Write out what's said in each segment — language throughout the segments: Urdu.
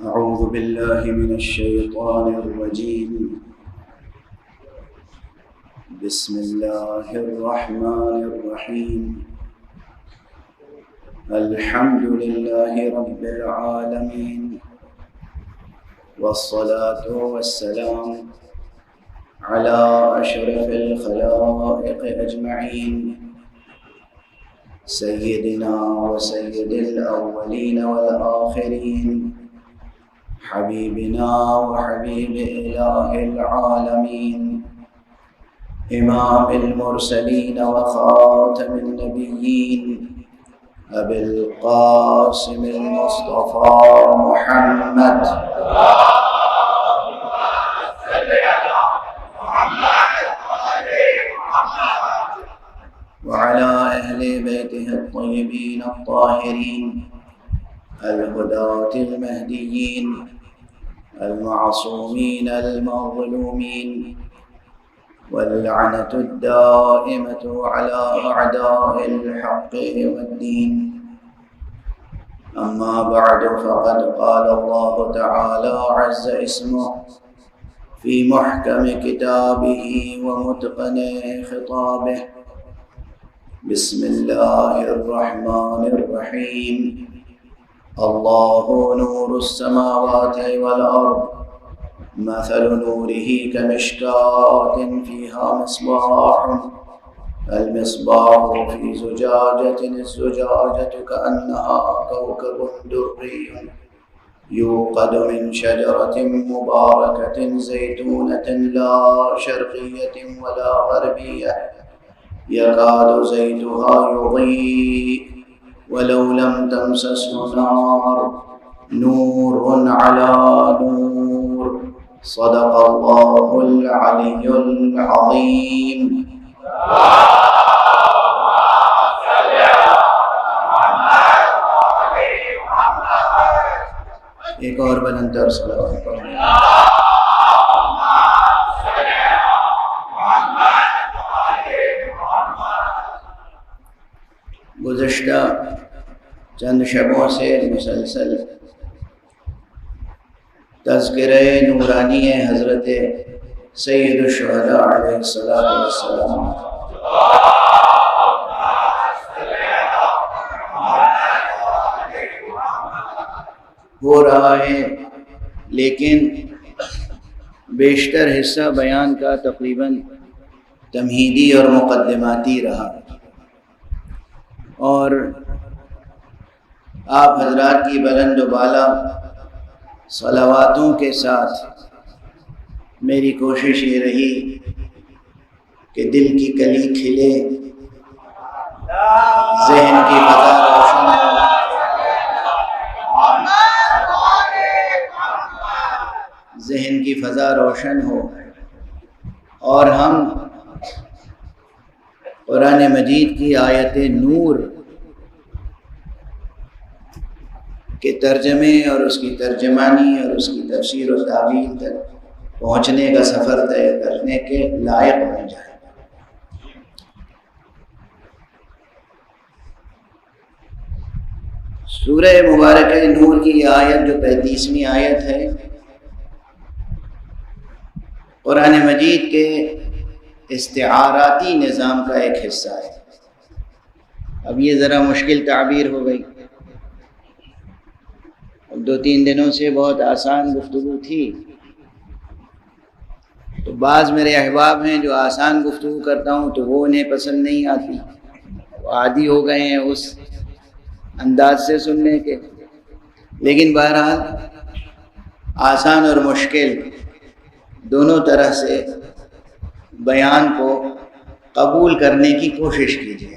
أعوذ بالله من الشيطان الرجيم. بسم الله الرحمن الرحيم. الحمد لله رب العالمين، والصلاة والسلام على أشرف الخلائق أجمعين، سيدنا وسيد الأولين والآخرين، حبيبنا وحبيب إله العالمين، إمام المرسلين وخاتم النبيين، أبي القاسم المصطفى محمد وعلى أهل بيته الطيبين الطاهرين الهداة المهديين المعصومين المظلومين، واللعنة الدائمة على أعداء الحق والدين. أما بعد، فقد قال الله تعالى عز اسمه في محكم كتابه ومتقن خطابه. بسم الله الرحمن الرحيم. الله نور السماوات والأرض، مثل نوره كمشكاة فيها مصباح، المصباح في زجاجة، الزجاجة كأنها كوكب دري يوقد من شجرة مباركة زيتونة لا شرقية ولا غربية، يكاد زيتها يضيء ولو لم تمسسه نار، نور على نور. صدق الله العلي العظيم. ایک اور بلند تر صلوات پڑھیں. گزشتہ چند شبوں سے مسلسل تذکرہ نورانی حضرت سید الشہداء علیہ السلام ہو رہا ہے، لیکن بیشتر حصہ بیان کا تقریباً تمہیدی اور مقدماتی رہا، اور آپ حضرات کی بلند و بالا صلواتوں کے ساتھ میری کوشش یہ رہی کہ دل کی کلی کھلے، ذہن کی فضا روشن ہو، ذہن کی فضا روشن ہو، اور ہم قرآن مجید کی آیت نور کے ترجمے اور اس کی ترجمانی اور اس کی تفسیر و تعویل تک پہنچنے کا سفر طے کرنے کے لائق بن جائے. سورہ مبارکہ نور کی یہ آیت جو 35ویں آیت ہے، قرآن مجید کے استعاراتی نظام کا ایک حصہ ہے. اب یہ ذرا مشکل تعبیر ہو گئی. اب 2-3 دنوں سے بہت آسان گفتگو تھی، تو بعض میرے احباب ہیں جو آسان گفتگو کرتا ہوں تو وہ انہیں پسند نہیں آتی، وہ عادی ہو گئے ہیں اس انداز سے سننے کے. لیکن بہرحال آسان اور مشکل دونوں طرح سے بیان کو قبول کرنے کی کوشش کیجیے.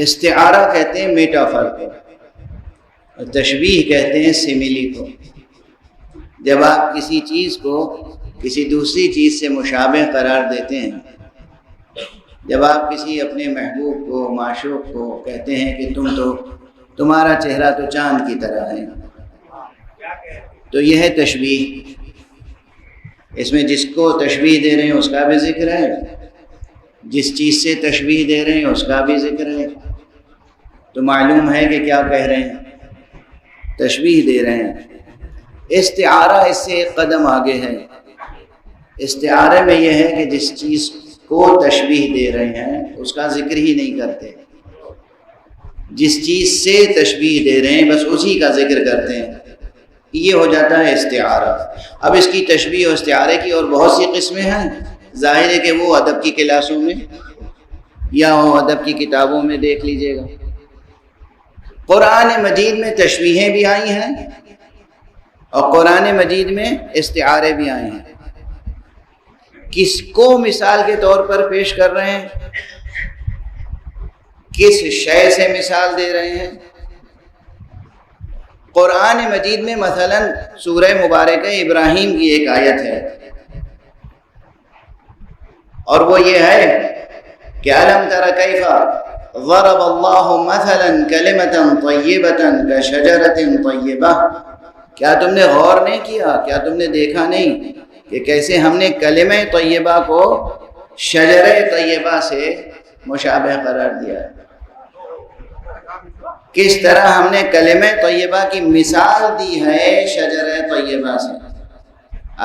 استعارہ کہتے ہیں میٹافر کو، اور تشبیہ کہتے ہیں سملی کو. جب آپ کسی چیز کو کسی دوسری چیز سے مشابہ قرار دیتے ہیں، جب آپ کسی اپنے محبوب کو، معشوق کو کہتے ہیں کہ تمہارا چہرہ تو چاند کی طرح ہے، تو یہ ہے تشبیہ. اس میں جس کو تشبیہ دے رہے ہیں اس کا بھی ذکر ہے، جس چیز سے تشبیہ دے رہے ہیں اس کا بھی ذکر ہے، تو معلوم ہے کہ کیا کہہ رہے ہیں، تشبیہ دے رہے ہیں۔ استعارہ اس سے ایک قدم آگے ہے۔ استعارے میں یہ ہے کہ جس چیز کو تشبیہ دے رہے ہیں اس کا ذکر ہی نہیں کرتے، جس چیز سے تشبیہ دے رہے ہیں بس اسی کا ذکر کرتے ہیں، یہ ہو جاتا ہے استعارہ۔ اب اس کی تشبیہ و استعارے کی اور بہت سی قسمیں ہیں، ظاہر ہے کہ وہ ادب کی کلاسوں میں یا وہ ادب کی کتابوں میں دیکھ لیجئے گا۔ قرآن مجید میں تشبیہیں بھی آئی ہیں اور قرآن مجید میں استعارے بھی آئے ہیں۔ کس کو مثال کے طور پر پیش کر رہے ہیں، کس شے سے مثال دے رہے ہیں؟ قرآن مجید میں مثلا سورہ مبارکہ ابراہیم کی ایک آیت ہے، اور وہ یہ ہے کہ أَلَمْ تَرَ كَيْفَ ضَرَبَ اللَّهُ مَثَلًا كَلِمَةً طَيِّبَةً كَشَجَرَةٍ طَيِّبَةٍ، کیا تم نے غور نہیں کیا، کیا تم نے دیکھا نہیں کہ کیسے ہم نے کلمہ طیبہ کو شجرہ طیبہ سے مشابہ قرار دیا ہے، کس طرح ہم نے کلمہ طیبہ کی مثال دی ہے شجرہ طیبہ سے۔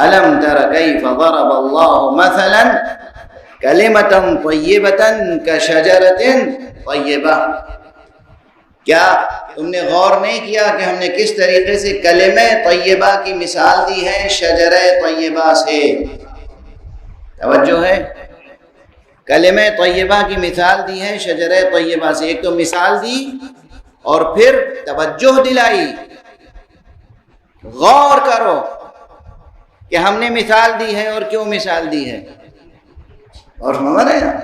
أَلَمْ تَرَ كَيْفَ ضَرَبَ اللَّهُ مَثَلًا كَلِمَةً طَيِّبَةً كَشَجَرَةٍ طَيِّبَةٍ، کیا تم نے غور نہیں کیا کہ ہم نے کس طریقے سے کلمہ طیبہ کی مثال دی ہے شجرہ طیبہ سے؟ توجہ ہے، کلمہ طیبہ کی مثال دی ہے شجرہ طیبہ سے۔ ایک تو مثال دی اور پھر توجہ دلائی، غور کرو کہ ہم نے مثال دی ہے اور کیوں مثال دی ہے، اور سمجھ رہے ہیں؟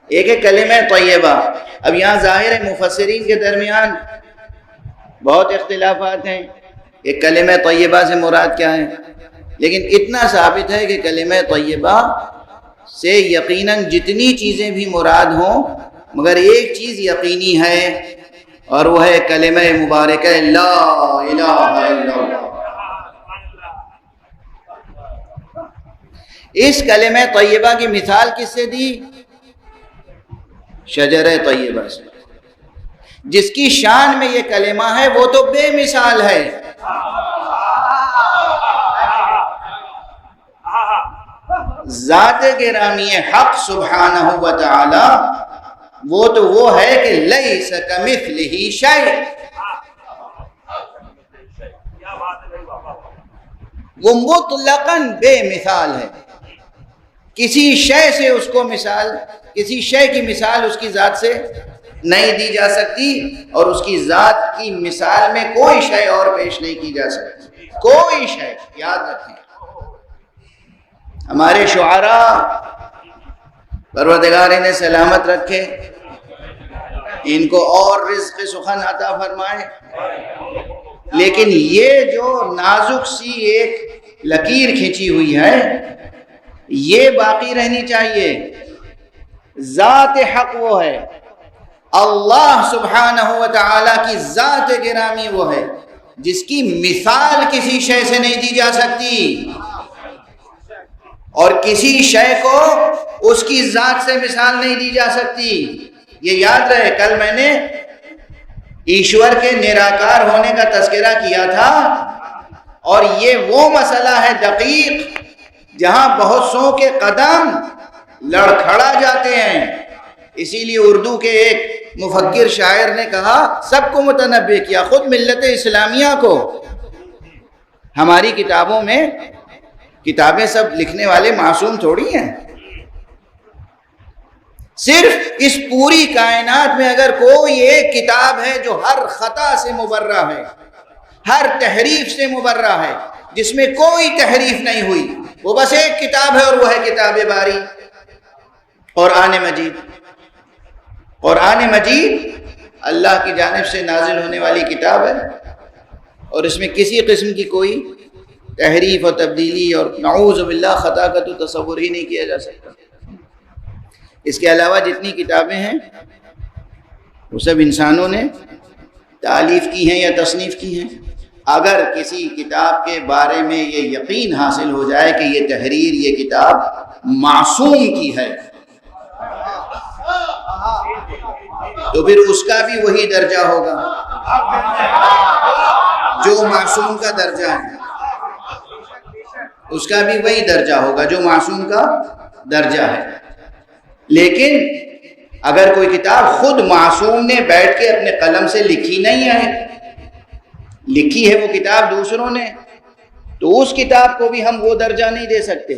ایک ہے کلمہ طیبہ۔ اب یہاں ظاہر ہے مفسرین کے درمیان بہت اختلافات ہیں کہ کلمہ طیبہ سے مراد کیا ہے، لیکن اتنا ثابت ہے کہ کلمہ طیبہ سے یقیناً جتنی چیزیں بھی مراد ہوں مگر ایک چیز یقینی ہے، اور وہ ہے کلمہ مبارکہ لا الہ الا اللہ۔ اس کلمہ طیبہ کی مثال کس سے دی؟ شجرہ طیبہ سے۔ جس کی شان میں یہ کلمہ ہے وہ تو بے مثال ہے، ذات گرامی حق سبحانہ و تعالی وہ ہے کہ لیس کمثلہ شیء، وہ مطلقاً بے مثال ہے، کسی شے سے اس کو مثال، کسی شے کی مثال اس کی ذات سے نہیں دی جا سکتی، اور اس کی ذات کی مثال میں کوئی شے اور پیش نہیں کی جا سکتی، کوئی شے۔ یاد رکھیں ہمارے شعراء پروردگار انہیں سلامت رکھے، ان کو اور رزق سخن عطا فرمائے، لیکن یہ جو نازک سی ایک لکیر کھینچی ہوئی ہے یہ باقی رہنی چاہیے۔ ذات حق وہ ہے، اللہ سبحانہ و تعالی کی ذات گرامی وہ ہے جس کی مثال کسی شے سے نہیں دی جا سکتی، اور کسی شے کو اس کی ذات سے مثال نہیں دی جا سکتی۔ یہ یاد رہے، کل میں نے ایشور کے نراکار ہونے کا تذکرہ کیا تھا، اور یہ وہ مسئلہ ہے دقیق جہاں بہت سو کے قدم لڑکھڑا جاتے ہیں۔ اسی لیے اردو کے ایک مفکر شاعر نے کہا، سب کو متنبع کیا، خود ملت اسلامیہ کو۔ ہماری کتابوں میں، کتابیں سب لکھنے والے معصوم تھوڑی ہیں، صرف اس پوری کائنات میں اگر کوئی ایک کتاب ہے جو ہر خطا سے مبرہ ہے، ہر تحریف سے مبرہ ہے، جس میں کوئی تحریف نہیں ہوئی، وہ بس ایک کتاب ہے، اور وہ ہے کتاب باری، قرآن مجید۔ قرآن مجید اللہ کی جانب سے نازل ہونے والی کتاب ہے، اور اس میں کسی قسم کی کوئی تحریف اور تبدیلی اور نعوذ باللہ خطا کا تو تصور ہی نہیں کیا جا سکتا۔ اس کے علاوہ جتنی کتابیں ہیں وہ سب انسانوں نے تالیف کی ہیں یا تصنیف کی ہیں۔ اگر کسی کتاب کے بارے میں یہ یقین حاصل ہو جائے کہ یہ تحریر، یہ کتاب معصوم کی ہے، تو پھر اس کا بھی وہی درجہ ہوگا جو معصوم کا درجہ ہے، اس کا بھی وہی درجہ ہوگا جو معصوم کا درجہ ہے۔ لیکن اگر کوئی کتاب خود معصوم نے بیٹھ کے اپنے قلم سے لکھی نہیں ہے، لکھی ہے وہ کتاب دوسروں نے، تو اس کتاب کو بھی ہم وہ درجہ نہیں دے سکتے،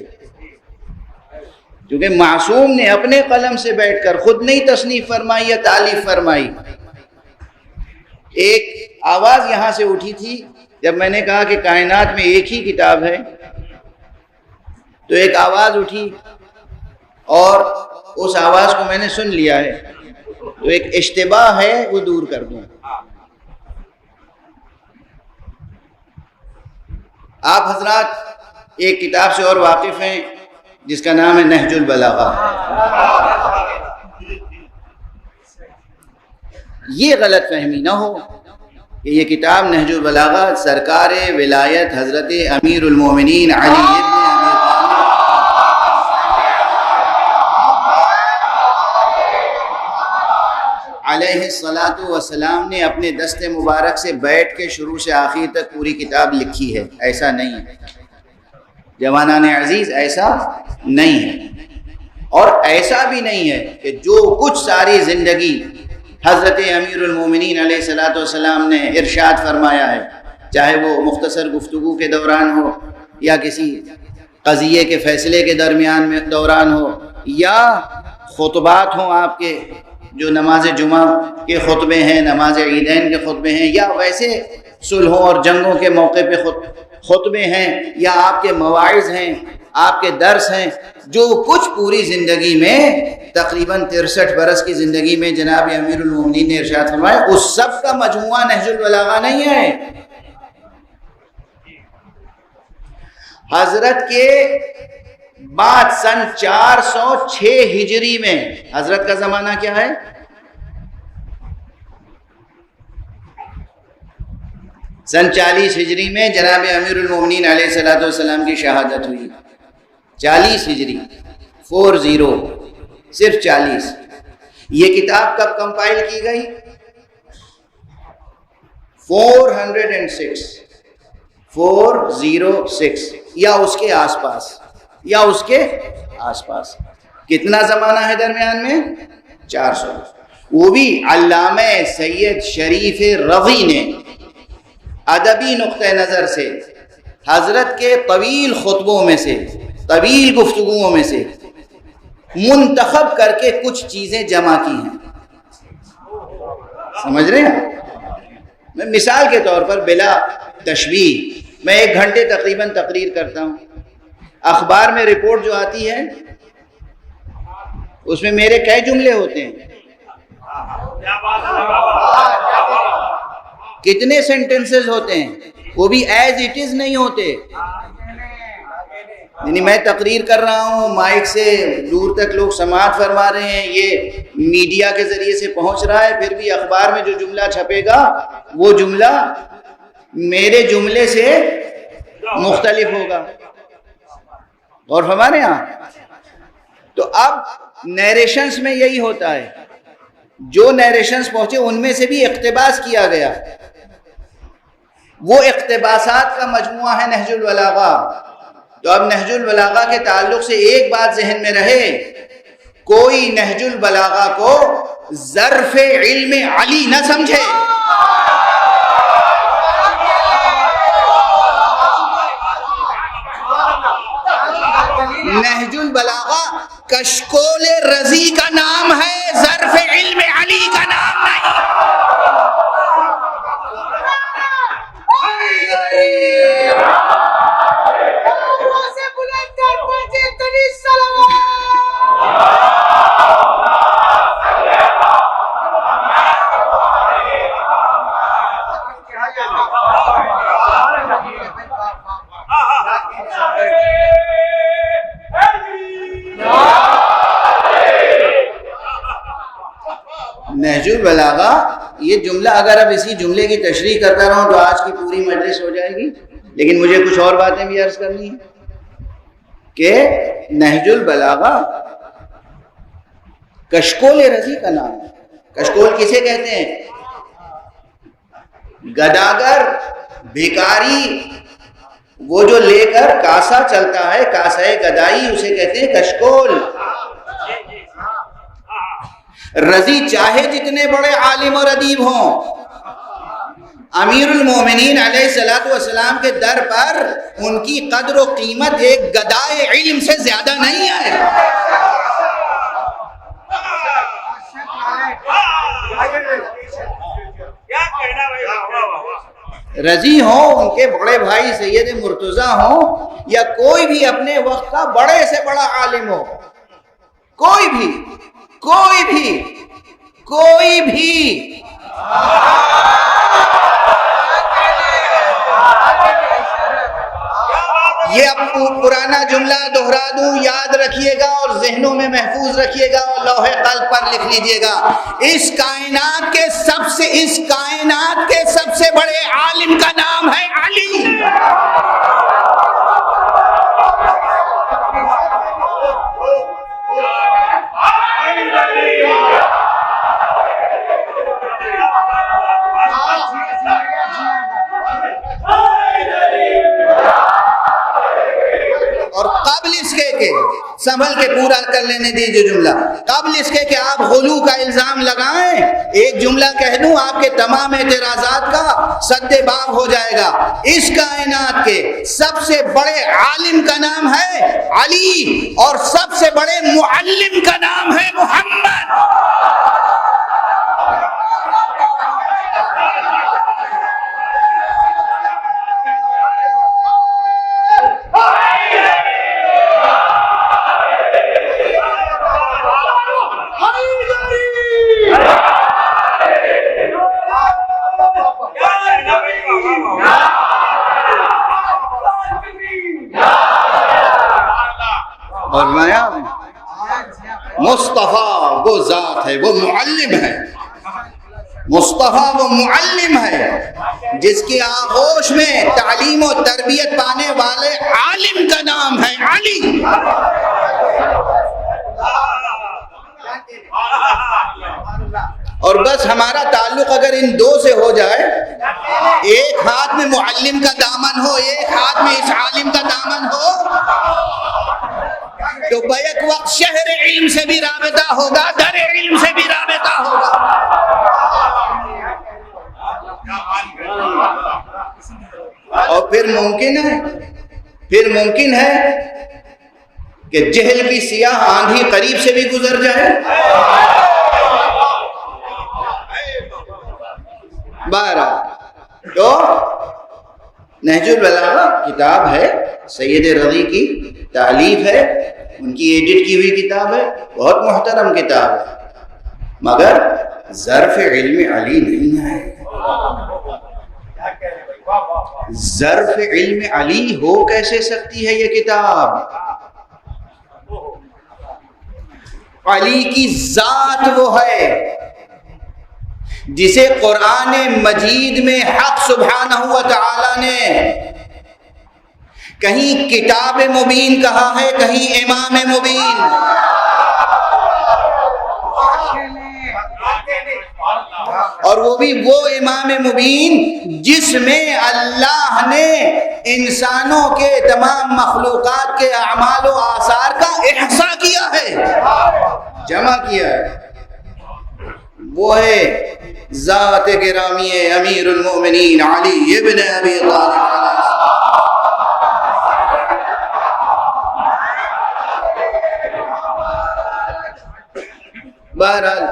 کیونکہ معصوم نے اپنے قلم سے بیٹھ کر خود نہیں تصنیف فرمائی یا تالیف فرمائی۔ ایک آواز یہاں سے اٹھی تھی جب میں نے کہا کہ کائنات میں ایک ہی کتاب ہے، تو ایک آواز اٹھی اور اس آواز کو میں نے سن لیا ہے، تو ایک اشتباہ ہے وہ دور کر دوں۔ آپ حضرات ایک کتاب سے اور واقف ہیں جس کا نام ہے نہج البلاغہ۔ یہ غلط فہمی نہ ہو کہ یہ کتاب نہج البلاغہ سرکار ولایت حضرت امیر المومنین علی ابن ابی طالب علیہ الصلاۃ والسلام نے اپنے دست مبارک سے بیٹھ کے شروع سے آخر تک پوری کتاب لکھی ہے، ایسا نہیں ہے جوانان عزیز، ایسا نہیں ہے۔ اور ایسا بھی نہیں ہے کہ جو کچھ ساری زندگی حضرت امیر المومنین علیہ الصلاۃ والسلام نے ارشاد فرمایا ہے، چاہے وہ مختصر گفتگو کے دوران ہو یا کسی قضیے کے فیصلے کے درمیان میں دوران ہو، یا خطبات ہوں آپ کے جو نماز جمعہ کے خطبے ہیں، نماز عیدین کے خطبے ہیں، یا ویسے صلحوں اور جنگوں کے موقع پہ خطبے ہیں، یا آپ کے مواعظ ہیں، آپ کے درس ہیں، جو کچھ پوری زندگی میں تقریباً 63 برس کی زندگی میں جناب امیر المومنین نے ارشاد فرمایا، اس سب کا مجموعہ نہج البلاغہ نہیں ہے۔ حضرت کے بعد سن 406 ہجری میں، حضرت کا زمانہ کیا ہے؟ سن 40 ہجری میں جناب امیر المومنین علیہ الصلوۃ والسلام کی شہادت ہوئی۔ 40 ہجری 40، صرف 40۔ یہ کتاب کب کمپائل کی گئی؟ 406 یا اس کے آس پاس، یا اس کے آس پاس۔ کتنا زمانہ ہے درمیان میں؟ 400۔ وہ بھی علامہ سید شریف رضی نے ادبی نقطہ نظر سے حضرت کے طویل خطبوں میں سے، طویل گفتگوؤں میں سے منتخب کر کے کچھ چیزیں جمع کی ہیں۔ سمجھ رہے ہیں؟ میں مثال کے طور پر بلا تشبیہ، میں 1 گھنٹے تقریباً تقریر کرتا ہوں، اخبار میں رپورٹ جو آتی ہے اس میں میرے کئی جملے ہوتے ہیں؟ کتنے سینٹنسز ہوتے ہیں؟ وہ بھی ایز اٹ از نہیں ہوتے، یعنی میں تقریر کر رہا ہوں، مائک سے دور تک لوگ سماعت فرما رہے ہیں، یہ میڈیا کے ذریعے سے پہنچ رہا ہے، پھر بھی اخبار میں جو جملہ چھپے گا وہ جملہ میرے جملے سے مختلف ہوگا، اور ہمارے ہاں تو اب نیریشنز میں یہی ہوتا ہے، جو نیریشنز پہنچے ان میں سے بھی اقتباس کیا گیا، وہ اقتباسات کا مجموعہ ہے نہج البلاغہ۔ تو اب نہج البلاغہ کے تعلق سے ایک بات ذہن میں رہے، کوئی نہج البلاغہ کو ظرف علم علی نہ سمجھے۔ نہج البلاغہ کشکول رضی کا نام ہے، ظرف علم علی کا نام نہیں۔ نہج البلاغہ، یہ جملہ اگر اب اسی جملے کی تشریح کرتا رہوں تو آج کی پوری مجلس ہو جائے گی، لیکن مجھے کچھ اور باتیں بھی عرض کرنی ہیں کہ نہج البلاغہ کشکول رضی کا نام ہے۔ کشکول کسے کہتے ہیں؟ گداگر، بھیکاری، وہ جو لے کر کاسا چلتا ہے، کاسہ گدائی، اسے کہتے ہیں کشکول۔ رضی چاہے جتنے بڑے عالم اور ادیب ہوں، امیر المومنین علیہ الصلوۃ والسلام کے در پر ان کی قدر و قیمت ایک گدائے علم سے زیادہ نہیں ہے۔ رضی ہوں، ان کے بڑے بھائی سید مرتضیٰ ہوں، یا کوئی بھی اپنے وقت کا بڑے سے بڑا عالم ہو، کوئی بھی یہ اب پرانا جملہ دہرا دوں، یاد رکھیے گا اور ذہنوں میں محفوظ رکھیے گا اور لوح قلب پر لکھ لیجئے گا۔ اس کائنات کے سب سے بڑے عالم کا نام ہے علی۔ اور قبل اس کے کہ سنبھل کے پورا کر لینے دیجیے جملہ، قبل اس کے کہ آپ غلو کا الزام لگائیں، ایک جملہ کہہ دوں، آپ کے تمام اعتراضات کا سد باب ہو جائے گا۔ اس کائنات کے سب سے بڑے عالم کا نام ہے علی، اور سب سے بڑے معلم کا نام ہے محمد۔ اور مصطفیٰ وہ ذات ہے، وہ معلم ہے، مصطفیٰ وہ معلم ہے جس کی آغوش میں تعلیم و تربیت پانے والے عالم کا نام ہے علی۔ اور بس ہمارا تعلق اگر ان دو سے ہو جائے، ایک ہاتھ میں معلم کا دامن ہو، ایک ہاتھ میں اس عالم کا دامن ہو، تو بیک وقت شہر علم سے بھی رابطہ ہوگا، در علم سے بھی رابطہ ہوگا۔ اور پھر ممکن ہے کہ جہل کی سیاہ آندھی قریب سے بھی گزر جائے۔ بہرحال تو نہج البلاغہ کتاب ہے، سید رضی کی تالیف ہے، ان کی ایڈٹ کی ہوئی کتاب ہے، بہت محترم کتاب ہے، مگر ظرف علم علی نہیں ہے۔ ظرف علم علی ہو کیسے سکتی ہے یہ کتاب؟ علی کی ذات وہ ہے جسے قرآن مجید میں حق سبحانہ و تعالی نے کہیں کتاب مبین کہا ہے، کہیں امام مبین۔ اور وہ بھی وہ امام مبین جس میں اللہ نے انسانوں کے تمام مخلوقات کے اعمال و آثار کا احصاء کیا ہے، جمع کیا ہے۔ وہ ہے ذات گرامی امیر المومنین علی ابن ابی طالب۔ بہرحال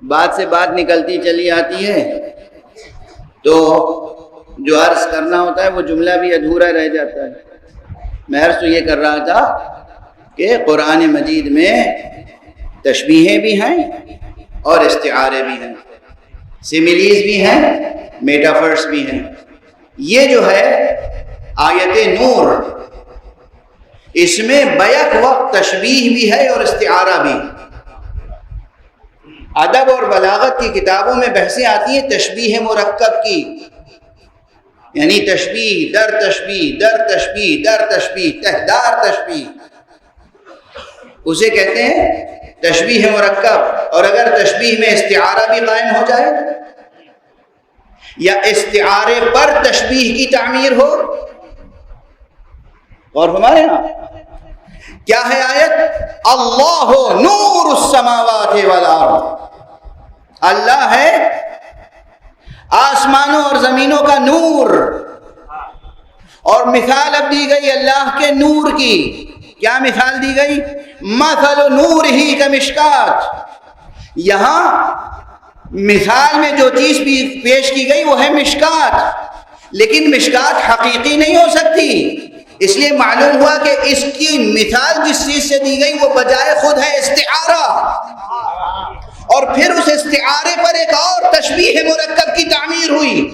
بات سے بات نکلتی چلی آتی ہے، تو جو عرض کرنا ہوتا ہے وہ جملہ بھی ادھورا رہ جاتا ہے۔ میں عرض تو یہ کر رہا تھا کہ قرآن مجید میں تشبیہیں بھی ہیں اور استعارے بھی ہیں، سیملیز بھی ہیں، میٹافرس بھی ہیں۔ یہ جو ہے آیت نور، اس میں بیک وقت تشبیہ بھی ہے اور استعارہ بھی۔ ادب اور بلاغت کی کتابوں میں بحثیں آتی ہیں تشبیہ مرکب کی، یعنی تشبیہ در تشبیہ در تشبیہ در تشبیہ تہدار تشبیہ، اسے کہتے ہیں تشبیہ مرکب۔ اور اگر تشبیہ میں استعارہ بھی قائم ہو جائے یا استعارے پر تشبیہ کی تعمیر ہو. اور ہمارے ہاں کیا ہے آیت؟ اللہ نور السماوات والارض، اللہ ہے آسمانوں اور زمینوں کا نور. اور مثال اب دی گئی اللہ کے نور کی. کیا مثال دی گئی؟ مثل نورہ کمشکات. یہاں مثال میں جو چیز پیش کی گئی وہ ہے مشکات، لیکن مشکات حقیقی نہیں ہو سکتی. اس لیے معلوم ہوا کہ اس کی مثال جس چیز سے دی گئی وہ بجائے خود ہے استعارہ، اور پھر اس استعارے پر ایک اور تشبیہ مرکب کی تعمیر ہوئی.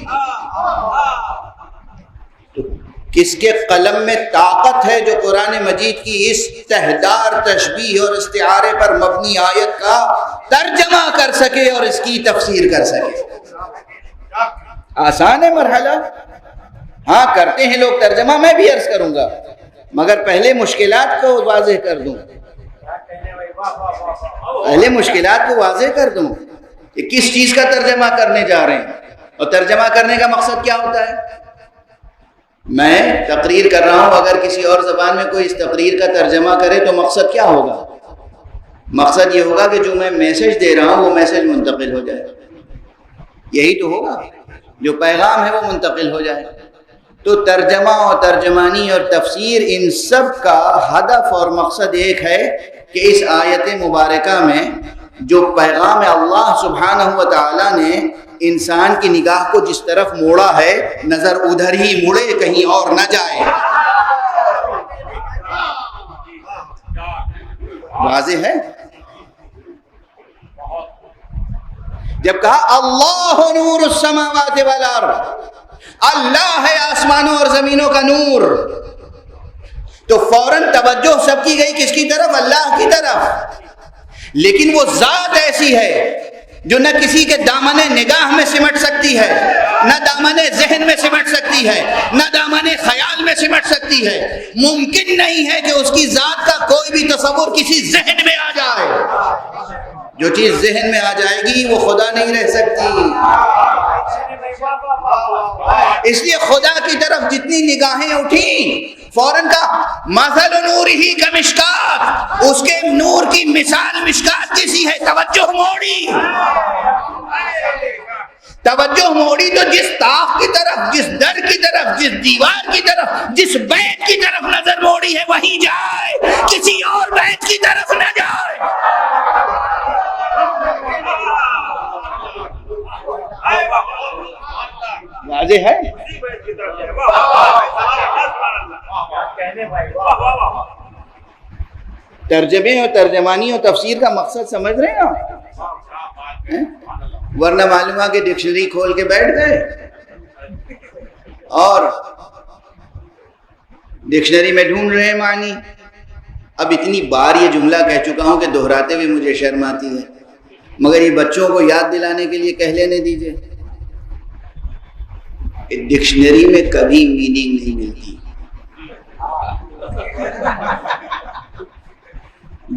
کس کے قلم میں طاقت ہے جو قرآن مجید کی اس تہدار تشبیہ اور استعارے پر مبنی آیت کا ترجمہ کر سکے اور اس کی تفسیر کر سکے؟ آسان ہے مرحلہ، ہاں کرتے ہیں لوگ ترجمہ، میں بھی عرض کروں گا، مگر پہلے مشکلات کو واضح کر دوں. پہلے مشکلات کو واضح کر دوں کہ کس چیز کا ترجمہ کرنے جا رہے ہیں اور ترجمہ کرنے کا مقصد کیا ہوتا ہے. میں تقریر کر رہا ہوں، اگر کسی اور زبان میں کوئی اس تقریر کا ترجمہ کرے تو مقصد کیا ہوگا؟ مقصد یہ ہوگا کہ جو میں میسج دے رہا ہوں وہ میسج منتقل ہو جائے. یہی تو ہوگا، جو پیغام ہے وہ منتقل ہو جائے. تو ترجمہ اور ترجمانی اور تفسیر ان سب کا ہدف اور مقصد ایک ہے کہ اس آیت مبارکہ میں جو پیغام اللہ سبحانہ و تعالی نے انسان کی نگاہ کو جس طرف موڑا ہے، نظر ادھر ہی مڑے، کہیں اور نہ جائے. واضح ہے؟ جب کہا اللہ نور السماوات والارض، اللہ ہے آسمانوں اور زمینوں کا نور، تو فوراً توجہ سب کی گئی کس کی طرف؟ اللہ کی طرف. لیکن وہ ذات ایسی ہے جو نہ کسی کے دامن نگاہ میں سمٹ سکتی ہے، نہ دامن ذہن میں سمٹ سکتی ہے، نہ دامن خیال میں سمٹ سکتی ہے. ممکن نہیں ہے کہ اس کی ذات کا کوئی بھی تصور کسی ذہن میں آ جائے. جو چیز ذہن میں آ جائے گی وہ خدا نہیں رہ سکتی. اس لیے خدا کی طرف جتنی نگاہیں اٹھیں فوراً کا مثل نورہ کمشکات، اس کے نور کی مثال مشکات جیسی ہے. توجہ موڑی، توجہ موڑی تو جس طاق کی طرف، جس در کی طرف، جس دیوار کی طرف، جس بیت کی طرف نظر موڑی ہے وہیں جائے، کسی اور بیت کی طرف نہ جائے. واضح ہے؟ ترجمے اور ترجمانی اور تفسیر کا مقصد سمجھ رہے ہیں آپ؟ ورنہ معلوم ہے کہ ڈکشنری کھول کے بیٹھ گئے اور ڈکشنری میں ڈھونڈ رہے ہیں معنی. اب اتنی بار یہ جملہ کہہ چکا ہوں کہ دہراتے ہوئے مجھے شرم آتی ہے، مگر یہ بچوں کو یاد دلانے کے لیے کہہ لینے دیجیے. ڈکشنری میں کبھی میننگ نہیں ملتی.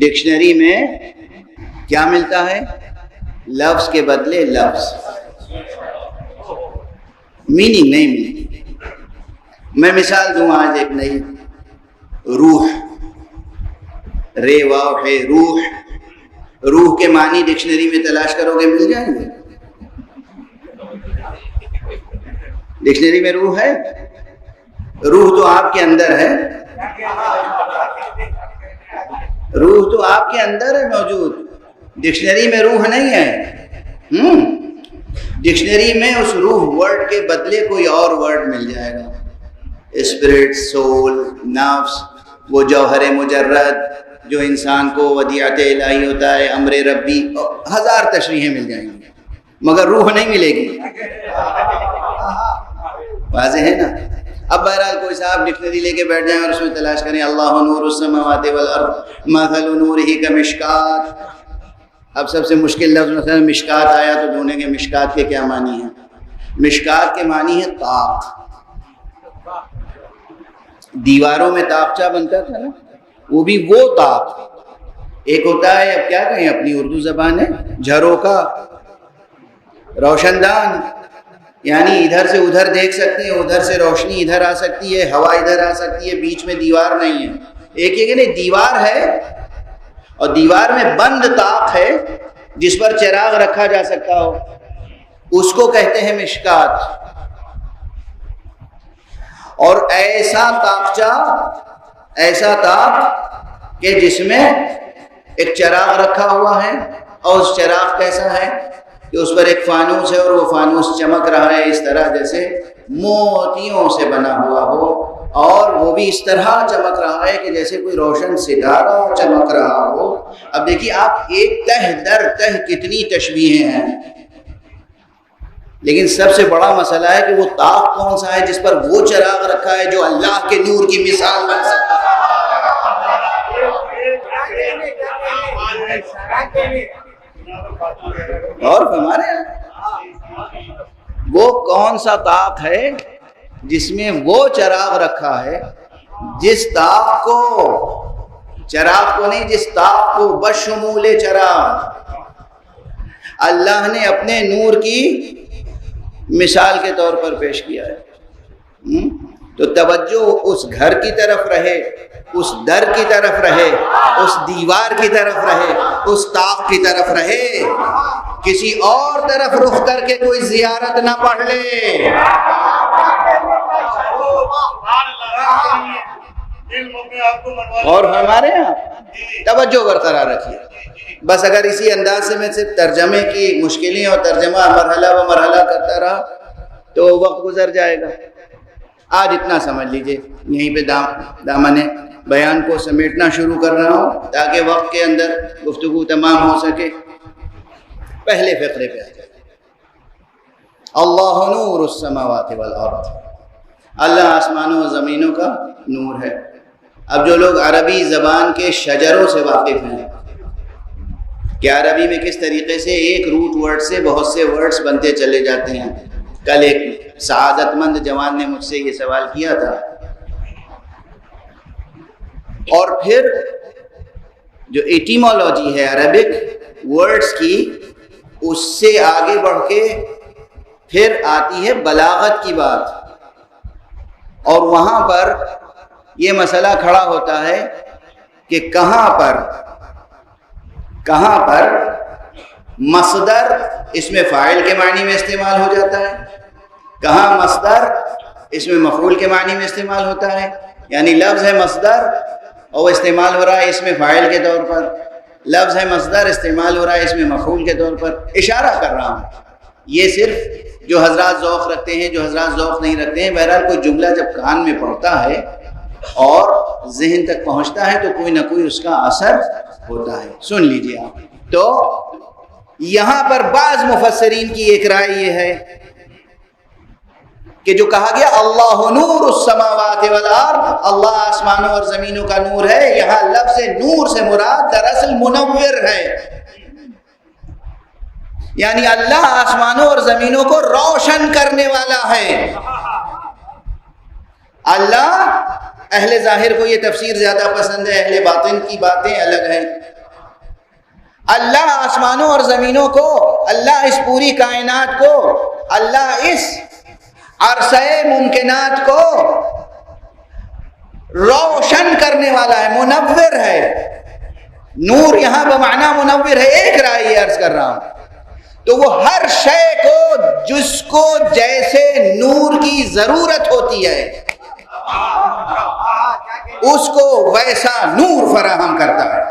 ڈکشنری میں کیا ملتا ہے؟ لفظ کے بدلے لفظ، میننگ نہیں ملتی. میں مثال دوں آج ایک نئی، روح، رے واو ہے روح. روح کے معنی ڈکشنری میں تلاش کرو گے مل جائیں گے. ڈکشنری میں روح ہے؟ روح تو آپ کے اندر ہے، روح تو آپ کے اندر ہے موجود. ڈکشنری میں روح نہیں ہے. ڈکشنری میں اس روح ورڈ کے بدلے کوئی اور ورڈ مل جائے گا. اسپرٹ، سول، نفس، وہ جوہر مجرد جو انسان کو ودیعت الہی ہوتا ہے، امر ربی، ہزار تشریحیں مل جائیں گی مگر روح نہیں ملے گی. واضح ہے نا؟ اب بہرحال کوئی صاحب ڈکشنری لے کے بیٹھ جائیں اور اس میں تلاش کریں اللہ نور السماوات والارض مثل نورہ کمشکات. اب سب سے مشکل لفظ مثلا مشکات آیا تو ڈھونڈیں گے مشکات کے کیا معنی ہیں. مشکات کے معنی ہے طاق. دیواروں میں طاقچہ بنتا تھا نا، وہ بھی وہ طاق ایک ہوتا ہے، اب کیا کہیں اپنی اردو زبان ہے، جھروکا، روشن دان، یعنی ادھر سے ادھر دیکھ سکتے ہیں، ادھر سے روشنی ادھر آ سکتی ہے، ہوا ادھر آ سکتی ہے، بیچ میں دیوار نہیں ہے۔ ایک یہ کہ نہیں، دیوار ہے اور دیوار میں بند طاق ہے جس پر چراغ رکھا جا سکتا ہو، اس کو کہتے ہیں مشکات۔ اور ایسا طاقچہ، ایسا طاق کہ جس میں ایک چراغ رکھا ہوا ہے، اور اس چراغ کیسا ہے کہ اس پر ایک فانوس ہے اور وہ فانوس چمک رہا ہے اس طرح جیسے موتیوں سے بنا ہوا ہو، اور وہ بھی اس طرح چمک رہا ہے کہ جیسے کوئی روشن ستارہ چمک رہا ہو۔ اب دیکھیے آپ، ایک تہ در تہ کتنی تشبیہیں ہیں، لیکن سب سے بڑا مسئلہ ہے کہ وہ طاق کون سا ہے جس پر وہ چراغ رکھا ہے جو اللہ کے نور کی مثال بن سکتا ہے۔ اور ہمارے وہ کون سا طاق ہے جس میں وہ چراغ رکھا ہے، جس طاق کو، چراغ کو نہیں، جس طاق کو بشمول چراغ اللہ نے اپنے نور کی مثال کے طور پر پیش کیا ہے۔ تو توجہ اس گھر کی طرف رہے، اس در کی طرف رہے، اس دیوار کی طرف رہے، اس طاق کی طرف رہے، کسی اور طرف رخ کر کے کوئی زیارت نہ پڑھ لے۔ اور ہمارے یہاں توجہ برقرار رکھیے، بس اگر اسی انداز سے میں صرف ترجمے کی مشکلیں اور ترجمہ مرحلہ و مرحلہ کرتا رہا تو وقت گزر جائے گا۔ آج اتنا سمجھ لیجئے، یہیں پہ دامن بیان کو سمیٹنا شروع کر رہا ہوں تاکہ وقت کے اندر گفتگو تمام ہو سکے۔ پہلے فقرے پہ آ جائے، اللہ نور السماوات والارض، اللہ آسمانوں و زمینوں کا نور ہے۔ اب جو لوگ عربی زبان کے شجروں سے واقف ہیں کہ عربی میں کس طریقے سے ایک روٹ ورڈ سے بہت سے ورڈز بنتے چلے جاتے ہیں، کل ایک سعادت مند جوان نے مجھ سے یہ سوال کیا تھا۔ اور پھر جو ایٹیمولوجی ہے عربک ورڈز کی، اس سے آگے بڑھ کے پھر آتی ہے بلاغت کی بات، اور وہاں پر یہ مسئلہ کھڑا ہوتا ہے کہ کہاں پر مصدر اس میں فاعل کے معنی میں استعمال ہو جاتا ہے، کہاں مصدر اس میں مفعول کے معنی میں استعمال ہوتا ہے، یعنی لفظ ہے مصدر اور وہ استعمال ہو رہا ہے اس میں فاعل کے طور پر، لفظ ہے مصدر استعمال ہو رہا ہے اس میں مفعول کے طور پر۔ اشارہ کر رہا ہوں، یہ صرف جو حضرات ذوق رکھتے ہیں، جو حضرات ذوق نہیں رکھتے ہیں، بہرحال کوئی جملہ جب کان میں پڑتا ہے اور ذہن تک پہنچتا ہے تو کوئی نہ کوئی اس کا اثر ہوتا ہے۔ سن لیجئے آپ، تو یہاں پر بعض مفسرین کی ایک رائے یہ ہے کہ جو کہا گیا اللہ نور السماوات والارض، اللہ آسمانوں اور زمینوں کا نور ہے، یہاں لفظ نور سے مراد دراصل منور ہے، یعنی اللہ آسمانوں اور زمینوں کو روشن کرنے والا ہے۔ اللہ، اہل ظاہر کو یہ تفسیر زیادہ پسند ہے، اہل باطن کی باتیں الگ ہیں۔ اللہ آسمانوں اور زمینوں کو، اللہ اس پوری کائنات کو، اللہ اس عرصہ ممکنات کو روشن کرنے والا ہے، منور ہے۔ نور یہاں بمعنی منور ہے، ایک رائے یہ عرض کر رہا ہوں، تو وہ ہر شے کو جس کو جیسے نور کی ضرورت ہوتی ہے اس کو ویسا نور فراہم کرتا ہے۔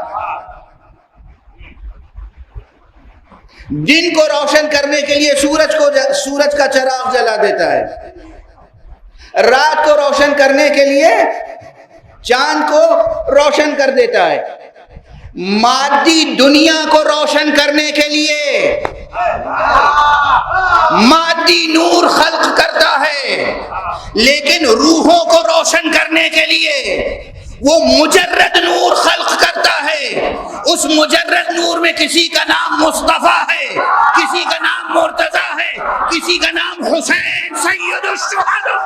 دن کو روشن کرنے کے لیے سورج کا چراغ جلا دیتا ہے، رات کو روشن کرنے کے لیے چاند کو روشن کر دیتا ہے، مادی دنیا کو روشن کرنے کے لیے مادی نور خلق کرتا ہے، لیکن روحوں کو روشن کرنے کے لیے وہ مجرد نور خلق کرتا ہے۔ اس مجرد نور میں کسی کا نام مصطفیٰ ہے، کسی کا نام مرتضیٰ ہے، کسی کا نام حسین سید الشہداء۔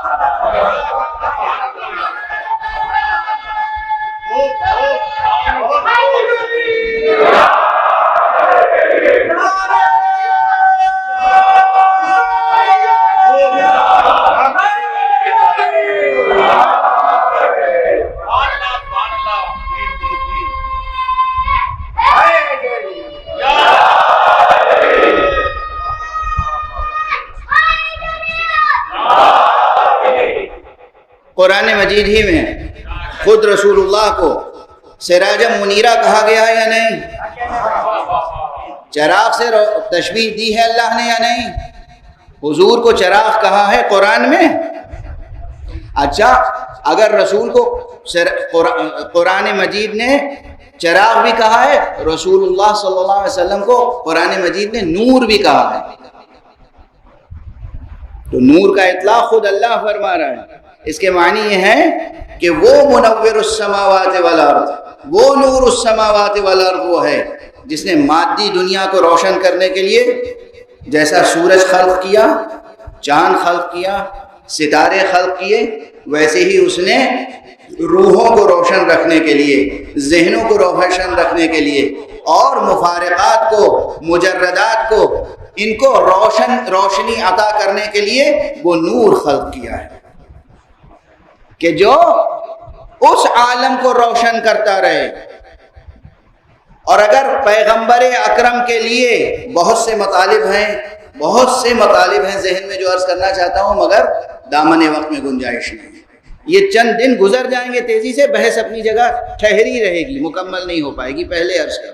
قرآن مجید ہی میں خود رسول اللہ کو سراج منیرہ کہا گیا ہے یا نہیں؟ چراغ سے تشبیہ دی ہے اللہ نے یا نہیں؟ حضور کو چراغ کہا ہے قرآن میں؟ اچھا، اگر رسول کو قرآن مجید نے چراغ بھی کہا ہے، رسول اللہ صلی اللہ علیہ وسلم کو قرآن مجید نے نور بھی کہا ہے، تو نور کا اطلاق خود اللہ فرما رہا ہے۔ اس کے معنی یہ ہے کہ وہ منور السماوات والارض، وہ نور السماوات والارض وہ ہے جس نے مادی دنیا کو روشن کرنے کے لیے جیسا سورج خلق کیا، چاند خلق کیا، ستارے خلق کیے، ویسے ہی اس نے روحوں کو روشن رکھنے کے لیے، ذہنوں کو روشن رکھنے کے لیے، اور مفارقات کو، مجردات کو، ان کو روشنی عطا کرنے کے لیے وہ نور خلق کیا ہے کہ جو اس عالم کو روشن کرتا رہے۔ اور اگر پیغمبر اکرم کے لیے بہت سے مطالب ہیں ذہن میں جو عرض کرنا چاہتا ہوں، مگر دامن وقت میں گنجائش نہیں، یہ چند دن گزر جائیں گے تیزی سے، بحث اپنی جگہ ٹھہری رہے گی، مکمل نہیں ہو پائے گی، پہلے عرض کر۔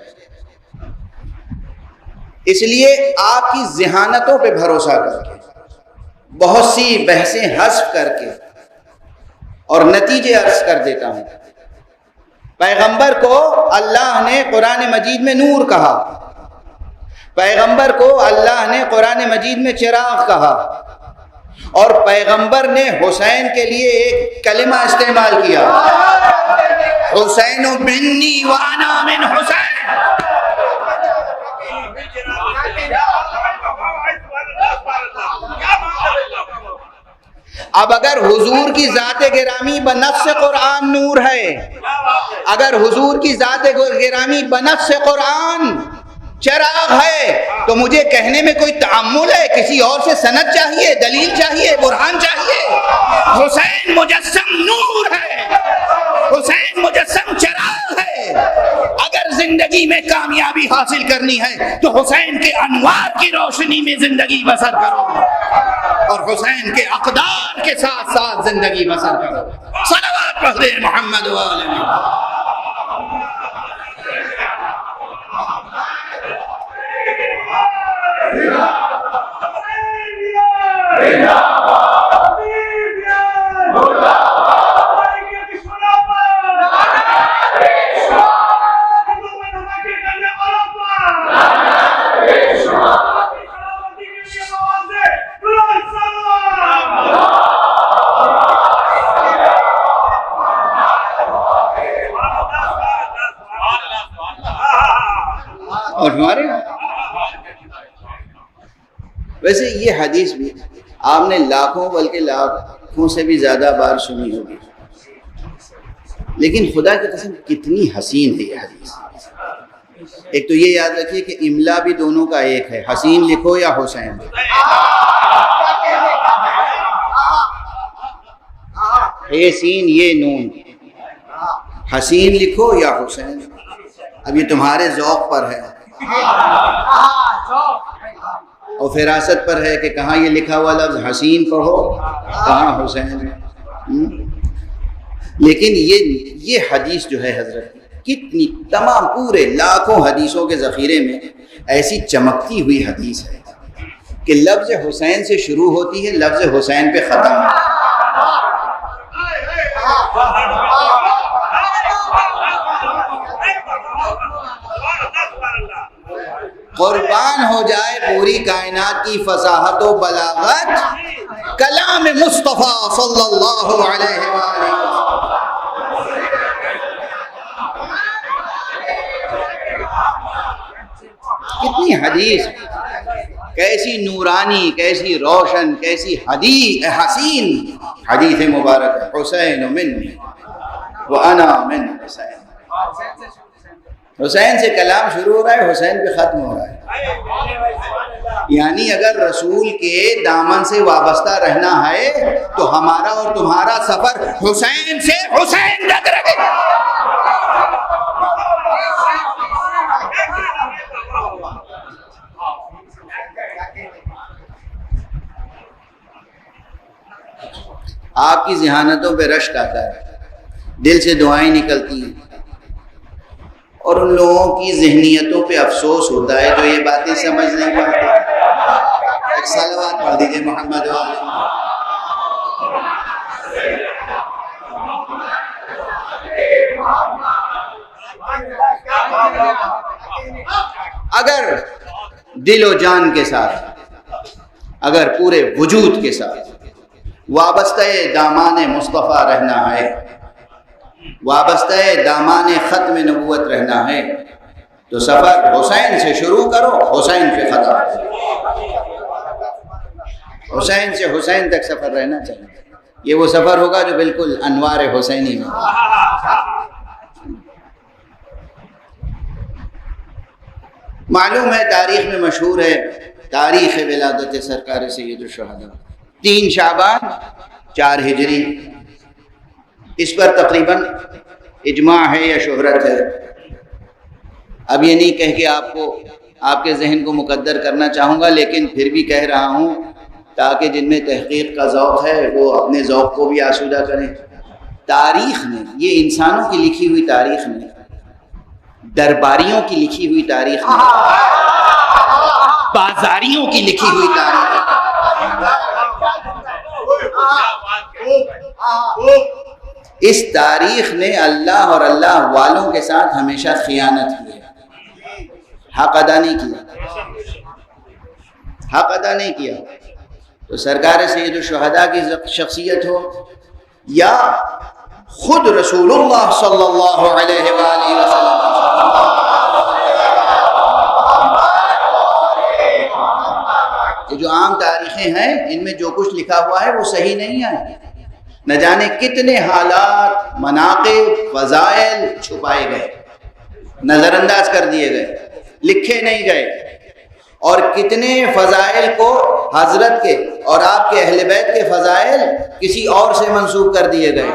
اس لیے آپ کی ذہانتوں پہ بھروسہ کر کے، بہت سی بحثیں حذف کر کے، اور نتیجے عرض کر دیتا ہوں۔ پیغمبر کو اللہ نے قرآن مجید میں نور کہا، پیغمبر کو اللہ نے قرآن مجید میں چراغ کہا، اور پیغمبر نے حسین کے لیے ایک کلمہ استعمال کیا، حسین منی وانا من حسین۔ اب اگر حضور کی ذات گرامی بنفس قرآن نور ہے، اگر حضور کی ذات گرامی بنفس قرآن چراغ ہے، تو مجھے کہنے میں کوئی تعمل ہے؟ کسی اور سے سند چاہیے، دلیل چاہیے، برہان چاہیے؟ حسین مجسم نور ہے، حسین مجسم چراغ ہے۔ اگر زندگی میں کامیابی حاصل کرنی ہے تو حسین کے انوار کی روشنی میں زندگی بسر کرو، اور حسین کے اقدار کے ساتھ ساتھ زندگی بسر کرو۔ صلوات پڑھ دیں محمد و آل محمد۔ اور ہمارے ویسے یہ حدیث بھی آپ نے لاکھوں بلکہ لاکھوں سے بھی زیادہ بار سنی ہوگی، لیکن خدا کی قسم کتنی حسین ہے یہ حدیث۔ ایک تو یہ یاد رکھیے کہ املا بھی دونوں کا ایک ہے، حسین لکھو یا حسین، اے سین یہ نون، حسین لکھو یا حسین۔ اب یہ تمہارے ذوق پر ہے اور فراست پر ہے کہ کہاں یہ لکھا ہوا لفظ حسین پڑھو، کہاں حسین۔ لیکن یہ حدیث جو ہے حضرت، کتنی تمام پورے لاکھوں حدیثوں کے ذخیرے میں ایسی چمکتی ہوئی حدیث ہے کہ لفظ حسین سے شروع ہوتی ہے، لفظ حسین پہ ختم ہے۔ قربان ہو جائے پوری کائنات کی فصاحت و بلاغت کلام مصطفیٰ صلی اللہ علیہ وآلہ۔ کتنی حدیث، کیسی نورانی، کیسی روشن، کیسی حسین حدیث مبارک ہے۔ حسین منی وانا من حسین، حسین سے کلام شروع ہو رہا ہے، حسین پہ ختم ہو رہا ہے۔ یعنی اگر رسول کے دامن سے وابستہ رہنا ہے تو ہمارا اور تمہارا سفر حسین سے حسین تک رہے گا۔ آپ کی ذہانتوں پہ رشک آتا ہے، دل سے دعائیں نکلتی ہیں، اور ان لوگوں کی ذہنیتوں پہ افسوس ہوتا ہے جو یہ باتیں سمجھ نہیں پاتے۔ ایک صلوات پڑھ دیجیے محمد اگر دل و جان کے ساتھ، اگر پورے وجود کے ساتھ وابستہ دامان مصطفیٰ رہنا ہے، وابستہ دامان ختم نبوت رہنا ہے، تو سفر حسین سے شروع کرو، حسین سے ختم، حسین سے حسین تک سفر رہنا چاہیے۔ یہ وہ سفر ہوگا جو بالکل انوار حسینی میں۔ معلوم ہے، تاریخ میں مشہور ہے تاریخ ولادت سرکار سید الشہداء 3 شعبان 4 ہجری، اس پر تقریباً اجماع ہے یا شہرت ہے۔ اب یہ نہیں کہہ کے آپ کے ذہن کو مقدر کرنا چاہوں گا، لیکن پھر بھی کہہ رہا ہوں تاکہ جن میں تحقیق کا ذوق ہے وہ اپنے ذوق کو بھی آسودہ کریں۔ تاریخ میں، یہ انسانوں کی لکھی ہوئی تاریخ میں، درباریوں کی لکھی ہوئی تاریخ میں، بازاریوں کی لکھی ہوئی تاریخ میں، اس تاریخ نے اللہ اور اللہ والوں کے ساتھ ہمیشہ خیانت کی ہے، حق ادا نہیں کیا، حق ادا نہیں کیا۔ تو سرکار سید الشہداء کی شخصیت ہو یا خود رسول اللہ صلی اللہ علیہ وآلہ وسلم، یہ جو عام تاریخیں ہیں ان میں جو کچھ لکھا ہوا ہے وہ صحیح نہیں ہے۔ نہ جانے کتنے حالات، مناقب، فضائل چھپائے گئے، نظر انداز کر دیے گئے، لکھے نہیں گئے، اور کتنے فضائل کو حضرت کے اور آپ کے اہل بیت کے فضائل کسی اور سے منسوب کر دیے گئے۔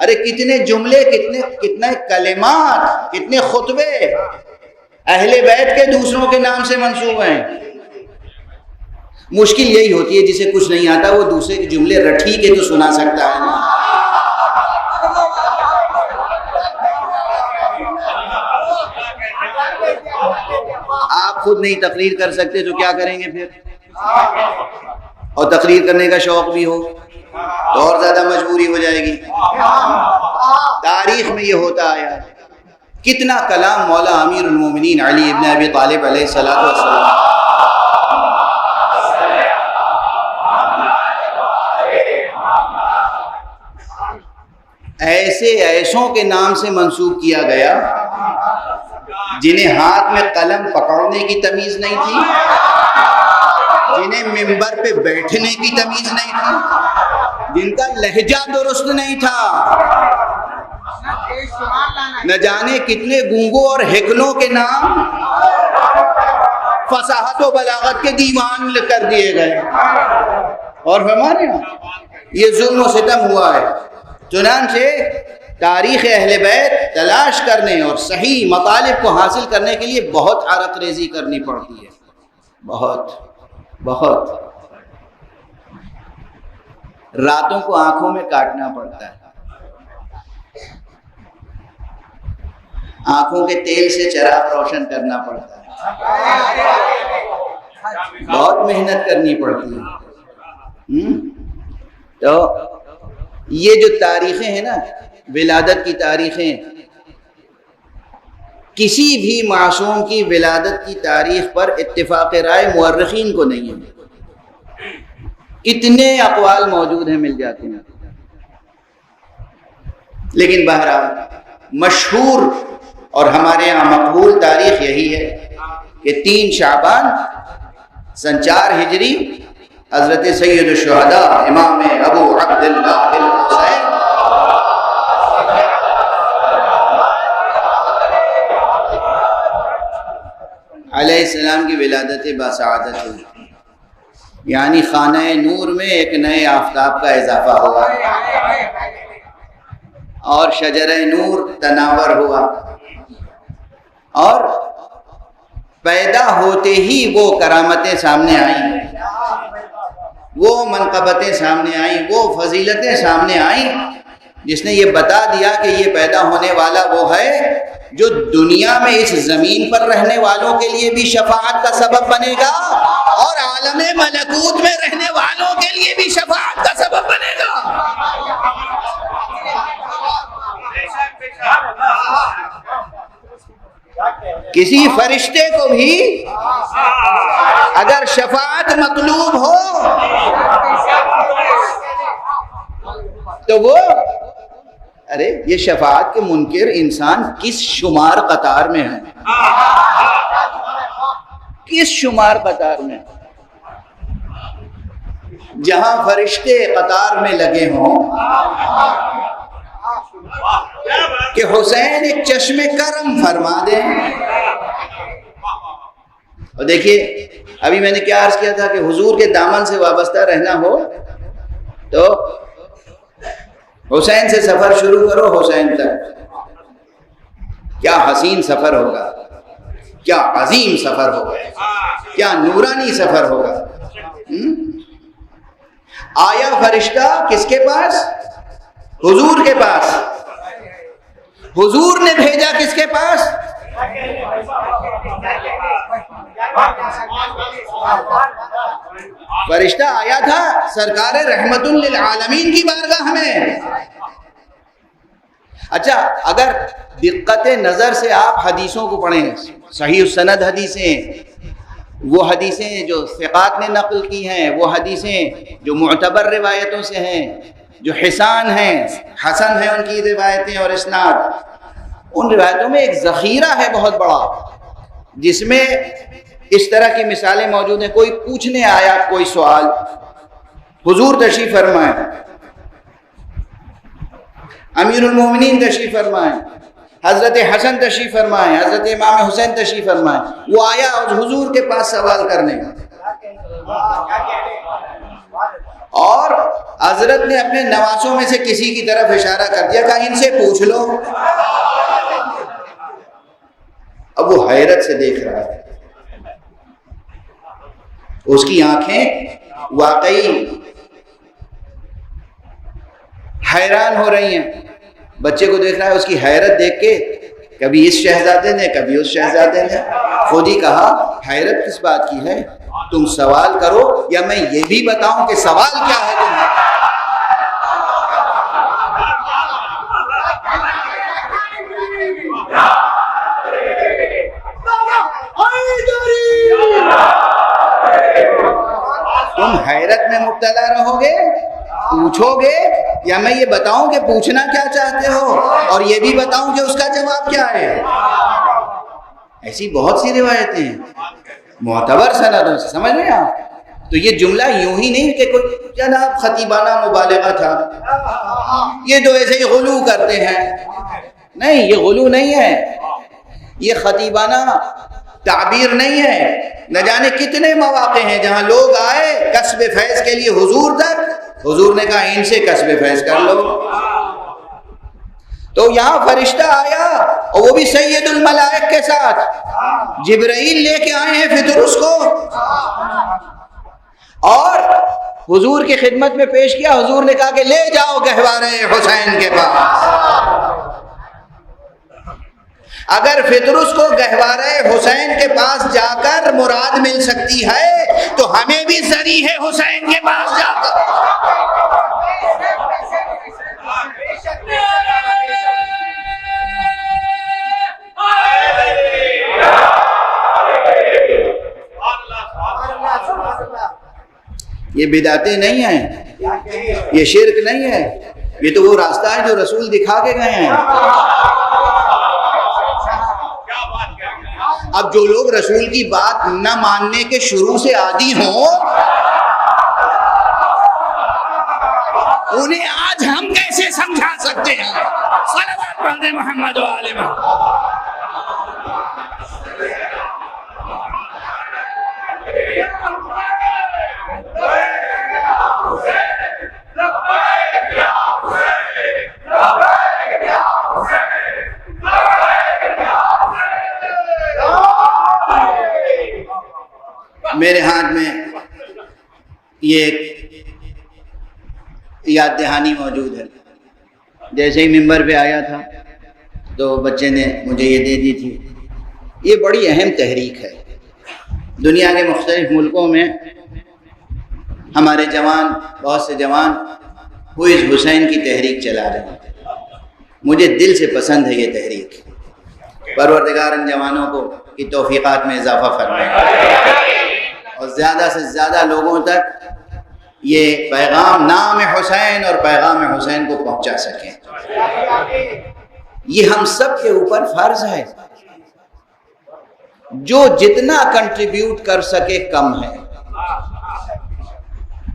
ارے کتنے جملے، کتنے کلمات، کتنے خطبے اہل بیت کے دوسروں کے نام سے منسوب ہیں۔ مشکل یہی ہوتی ہے جسے کچھ نہیں آتا وہ دوسرے کے جملے رٹھی کے تو سنا سکتا ہے نا۔ آپ خود نہیں تقریر کر سکتے تو کیا کریں گے پھر؟ اور تقریر کرنے کا شوق بھی ہو تو اور زیادہ مجبوری ہو جائے گی۔ تاریخ میں یہ ہوتا آیا، کتنا کلام مولا امیر المومنین علی ابن ابی طالب علیہ الصلوۃ والسلام ایسوں کے نام سے منسوب کیا گیا جنہیں ہاتھ میں قلم پکڑنے کی تمیز نہیں تھی، جنہیں منبر پہ بیٹھنے کی تمیز نہیں تھی، جن کا لہجہ درست نہیں تھا، نہ جانے کتنے گونگوں اور ہکلوں کے نام فصاحت و بلاغت کے دیوان کر دیے گئے، اور ہمارے یہ ظلم و ستم ہوا ہے۔ چنانچہ تاریخ اہل بیت تلاش کرنے اور صحیح مطالب کو حاصل کرنے کے لیے بہت عرق ریزی کرنی پڑتی ہے، بہت راتوں کو آنکھوں میں کاٹنا پڑتا ہے، آنکھوں کے تیل سے چراغ روشن کرنا پڑتا ہے، بہت محنت کرنی پڑتی ہے۔ تو یہ جو تاریخیں ہیں نا، ولادت کی تاریخیں، کسی بھی معصوم کی ولادت کی تاریخ پر اتفاق رائے مورخین کو نہیں ہے، اتنے اقوال موجود ہیں، مل جاتے ہیں، لیکن بہرحال مشہور اور ہمارے یہاں مقبول تاریخ یہی ہے کہ 3 شعبان سن 4 ہجری حضرت سید الشہداء امام ابو عبداللہ الحسین علیہ السلام کی ولادت باسعادت ہوئی، یعنی خانہ نور میں ایک نئے آفتاب کا اضافہ ہوا اور شجرہ نور تناور ہوا، اور پیدا ہوتے ہی وہ کرامتیں سامنے آئیں وہ منقبتیں سامنے آئیں، وہ فضیلتیں سامنے آئیں جس نے یہ بتا دیا کہ یہ پیدا ہونے والا وہ ہے جو دنیا میں اس زمین پر رہنے والوں کے لیے بھی شفاعت کا سبب بنے گا اور عالم ملکوت میں رہنے والوں کے لیے بھی شفاعت کا سبب بنے گا۔ کسی فرشتے کو بھی اگر شفاعت مطلوب ہو تو وہ ارے یہ شفاعت کے منکر انسان کس شمار قطار میں ہے، کس شمار قطار میں؟ جہاں فرشتے قطار میں لگے ہوں کہ حسین ایک چشم کرم فرما دیں۔ اور دیکھیے ابھی میں نے کیا عرض کیا تھا کہ حضور کے دامن سے وابستہ رہنا ہو تو حسین سے سفر شروع کرو، حسین تک۔ کیا حسین سفر ہوگا، کیا عظیم سفر ہوگا، کیا نورانی سفر ہوگا۔ آیا فرشتہ کس کے پاس؟ حضور کے پاس۔ حضور نے بھیجا کس کے پاس؟ فرشتہ آیا تھا سرکار رحمت للعالمین کی بارگاہ میں۔ اچھا اگر دقت نظر سے آپ حدیثوں کو پڑھیں، صحیح السند حدیثیں، وہ حدیثیں جو ثقات نے نقل کی ہیں، وہ حدیثیں جو معتبر روایتوں سے ہیں، جو حسان ہیں، حسن ہیں ان کی روایتیں اور اسناد، ان روایتوں میں ایک ذخیرہ ہے بہت بڑا جس میں اس طرح کی مثالیں موجود ہیں۔ کوئی پوچھنے آیا کوئی سوال، حضور تشریف فرمائیں، امیر المومنین تشریف فرمائیں، حضرت حسن تشریف فرمائیں، حضرت امام حسین تشریف فرمائیں، وہ آیا حضور کے پاس سوال کرنے، اور حضرت نے اپنے نواسوں میں سے کسی کی طرف اشارہ کر دیا کہ ان سے پوچھ لو۔ اب وہ حیرت سے دیکھ رہا ہے، اس کی آنکھیں واقعی حیران ہو رہی ہیں، بچے کو دیکھ رہا ہے، اس کی حیرت دیکھ کے کبھی اس شہزادے نے کبھی اس شہزادے نے خود ہی کہا حیرت کس بات کی ہے، تم سوال کرو یا میں یہ بھی بتاؤں کہ سوال کیا ہے تمہیں۔ تم حیرت میں مبتلا رہو گے، پوچھو گے، یا میں یہ بتاؤں کہ پوچھنا کیا چاہتے ہو اور یہ بھی بتاؤں کہ اس کا جواب کیا ہے۔ ایسی بہت سی روایتیں ہیں معتبر سندوں سے، سمجھ رہے ہیں آپ؟ تو یہ جملہ یوں ہی نہیں کہ کوئی جناب خطیبانہ مبالغہ تھا، یہ جو ایسے ہی غلو کرتے ہیں، نہیں، یہ غلو نہیں ہے، یہ خطیبانہ تعبیر نہیں ہے۔ نہ جانے کتنے مواقع ہیں جہاں لوگ آئے کسب فیض کے لیے حضور تک، حضور نے کہا ان سے کسب فیض کر لو۔ تو یہاں فرشتہ آیا اور وہ بھی سید الملائک کے ساتھ، جبرائیل لے کے آئے ہیں فطرس کو، اور حضور کی خدمت میں پیش کیا۔ حضور نے کہا کہ لے جاؤ گہوارے حسین کے پاس۔ اگر فطرس کو گہوارہ حسین کے پاس جا کر مراد مل سکتی ہے تو ہمیں بھی ذریعہ حسین کے پاس جا کر۔ یہ بدعتیں نہیں ہیں، یہ شرک نہیں ہے، یہ تو وہ راستہ ہے جو رسول دکھا کے گئے ہیں۔ اب جو لوگ رسول کی بات نہ ماننے کے شروع سے عادی ہوں، انہیں آج ہم کیسے سمجھا سکتے ہیں؟ صلوات پڑھ دیں محمد و آل محمد۔ میرے ہاتھ میں یہ ایک یاد دہانی موجود ہے. جیسے ہی ممبر پہ آیا تھا تو بچے نے مجھے یہ دے دی تھی. یہ بڑی اہم تحریک ہے. دنیا کے مختلف ملکوں میں ہمارے جوان، بہت سے جوان ہوئز حسین کی تحریک چلا رہے ہیں. مجھے دل سے پسند ہے یہ تحریک. پروردگار ان جوانوں کو کی توفیقات میں اضافہ فرمائے اور زیادہ سے زیادہ لوگوں تک یہ پیغام نام حسین اور پیغام حسین کو پہنچا سکیں. یہ ہم سب کے اوپر فرض ہے. جو جتنا کنٹریبیوٹ کر سکے کم ہے.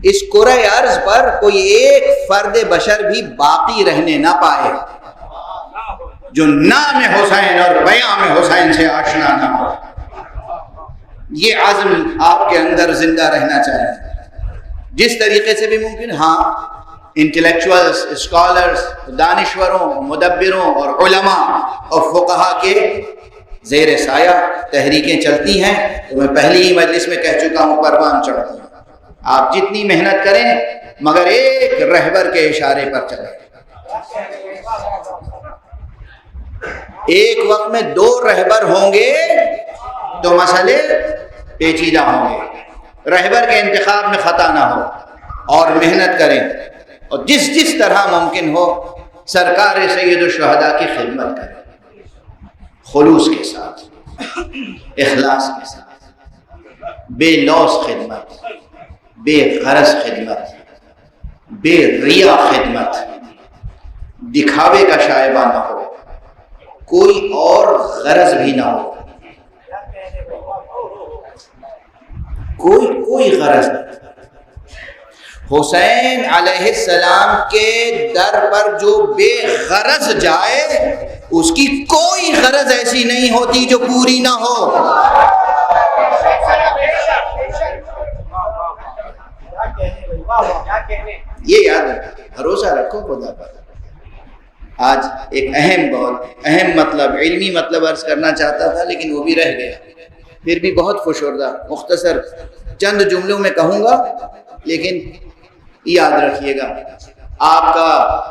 اس کرۂ ارض پر کوئی ایک فرد بشر بھی باقی رہنے نہ پائے جو نام حسین اور پیام حسین سے آشنا نہ ہو. یہ عزم آپ کے اندر زندہ رہنا چاہیے جس طریقے سے بھی ممکن. ہاں، انٹلیکچوئلز، اسکالرز، دانشوروں، مدبروں اور علماء اور فقہا کے زیر سایہ تحریکیں چلتی ہیں. تو میں پہلی ہی مجلس میں کہہ چکا ہوں، پروان چڑھتی ہیں. آپ جتنی محنت کریں مگر ایک رہبر کے اشارے پر چلیں. ایک وقت میں 2 رہبر ہوں گے تو مسئلے پیچیدہ ہوں گے. رہبر کے انتخاب میں خطا نہ ہو اور محنت کریں اور جس طرح ممکن ہو سرکار سید الشہداء کی خدمت کریں. خلوص کے ساتھ، اخلاص کے ساتھ، بے لوث خدمت، بے غرض خدمت، بے ریا خدمت، دکھاوے کا شائبہ نہ ہو، کوئی اور غرض بھی نہ ہو، کوئی غرض نہیں. حسین علیہ السلام کے در پر جو بے غرض جائے اس کی کوئی غرض ایسی نہیں ہوتی جو پوری نہ ہو. یہ یاد رکھو، بھروسہ رکھو خدا پر. آج ایک بہت اہم مطلب، علمی مطلب عرض کرنا چاہتا تھا لیکن وہ بھی رہ گیا. پھر بھی بہت خوشردہ مختصر چند جملوں میں کہوں گا، لیکن یاد رکھیے گا آپ کا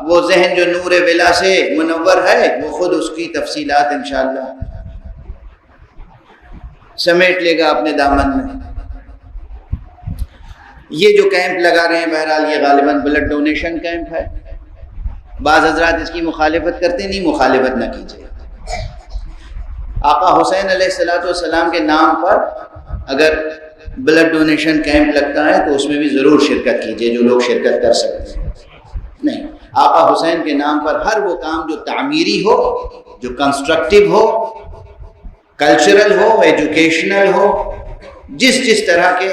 وہ ذہن جو نور ولا سے منور ہے وہ خود اس کی تفصیلات انشاءاللہ سمیٹ لے گا اپنے دامن میں. یہ جو کیمپ لگا رہے ہیں بہرحال یہ غالباً بلڈ ڈونیشن کیمپ ہے. بعض حضرات اس کی مخالفت کرتے نہیں، مخالفت نہ کیجیے. آقا حسین علیہ السلام کے نام پر اگر بلڈ ڈونیشن کیمپ لگتا ہے تو اس میں بھی ضرور شرکت کیجیے جو لوگ شرکت کر سکتے ہیں. نہیں، آقا حسین کے نام پر ہر وہ کام جو تعمیری ہو، جو کنسٹرکٹیو ہو، کلچرل ہو، ایجوکیشنل ہو، جس طرح کے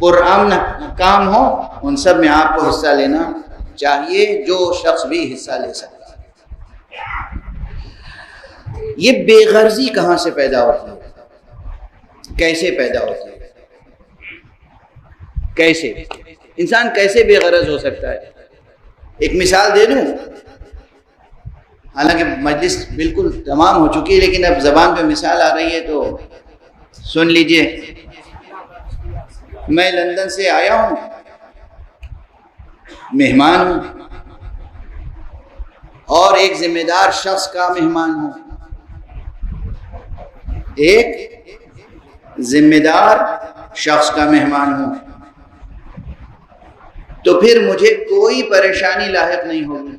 پرامن کام ہو ان سب میں آپ کو حصہ لینا چاہیے، جو شخص بھی حصہ لے سکتا ہے. یہ بے غرضی کہاں سے پیدا ہوتی ہے؟ کیسے پیدا ہوتی ہے؟ کیسے انسان کیسے بے غرض ہو سکتا ہے؟ ایک مثال دے دوں، حالانکہ مجلس بالکل تمام ہو چکی ہے لیکن اب زبان پہ مثال آ رہی ہے تو سن لیجئے. میں لندن سے آیا ہوں، مہمان ہوں اور ایک ذمہ دار شخص کا مہمان ہوں. ایک ذمہ دار شخص کا مہمان ہوں تو پھر مجھے کوئی پریشانی لاحق نہیں ہوگی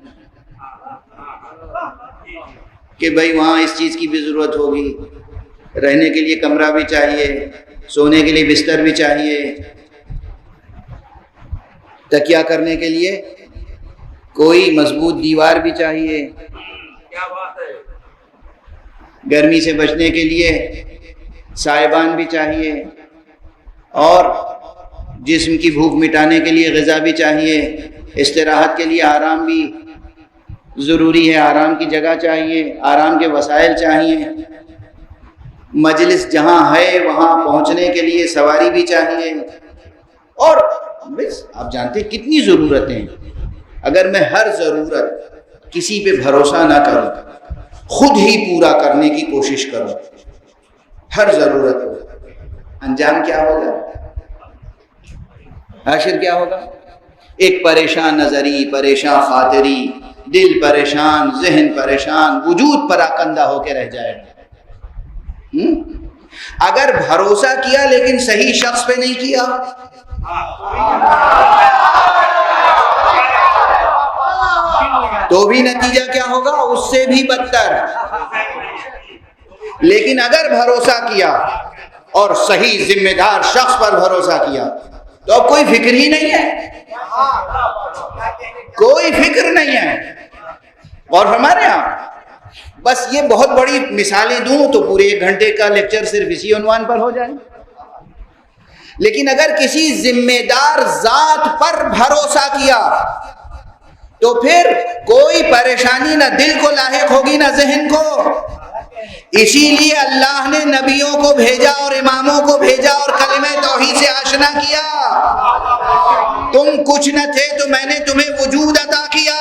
کہ بھئی وہاں اس چیز کی بھی ضرورت ہوگی، رہنے کے لیے کمرہ بھی چاہیے، سونے کے لیے بستر بھی چاہیے، تکیہ کرنے کے لیے کوئی مضبوط دیوار بھی چاہیے، گرمی سے بچنے کے لیے سائبان بھی چاہیے، اور جسم کی بھوک مٹانے کے لیے غذا بھی چاہیے، استراحت کے لیے آرام بھی ضروری ہے، آرام کی جگہ چاہیے، آرام کے وسائل چاہیے، مجلس جہاں ہے وہاں پہنچنے کے لیے سواری بھی چاہیے، اور بس آپ جانتے ہیں کتنی ضرورتیں ہیں. اگر میں ہر ضرورت کسی پہ بھروسہ نہ کروں، خود ہی پورا کرنے کی کوشش کروں ہر ضرورت کو، انجام کیا ہوگا؟ آخر کیا ہوگا؟ ایک پریشان نظری، پریشان خاطری، دل پریشان، ذہن پریشان، وجود پراکندہ ہو کے رہ جائے گا۔ اگر بھروسہ کیا لیکن صحیح شخص پہ نہیں کیا، تو بھی نتیجہ کیا ہوگا؟ اس سے بھی بدتر۔ لیکن اگر بھروسہ کیا اور صحیح ذمہ دار شخص پر بھروسہ کیا تو اب کوئی فکر ہی نہیں ہے، کوئی فکر نہیں ہے۔ اور ہمارے ہاں بس یہ بہت بڑی مثالیں دوں تو پورے 1 گھنٹے کا لیکچر صرف اسی عنوان پر ہو جائے، لیکن اگر کسی ذمہ دار ذات پر بھروسہ کیا تو پھر کوئی پریشانی نہ دل کو لاحق ہوگی نہ ذہن کو۔ اسی لیے اللہ نے نبیوں کو بھیجا اور اماموں کو بھیجا اور کلمہ توحید سے آشنا کیا۔ تم کچھ نہ تھے تو میں نے تمہیں وجود عطا کیا،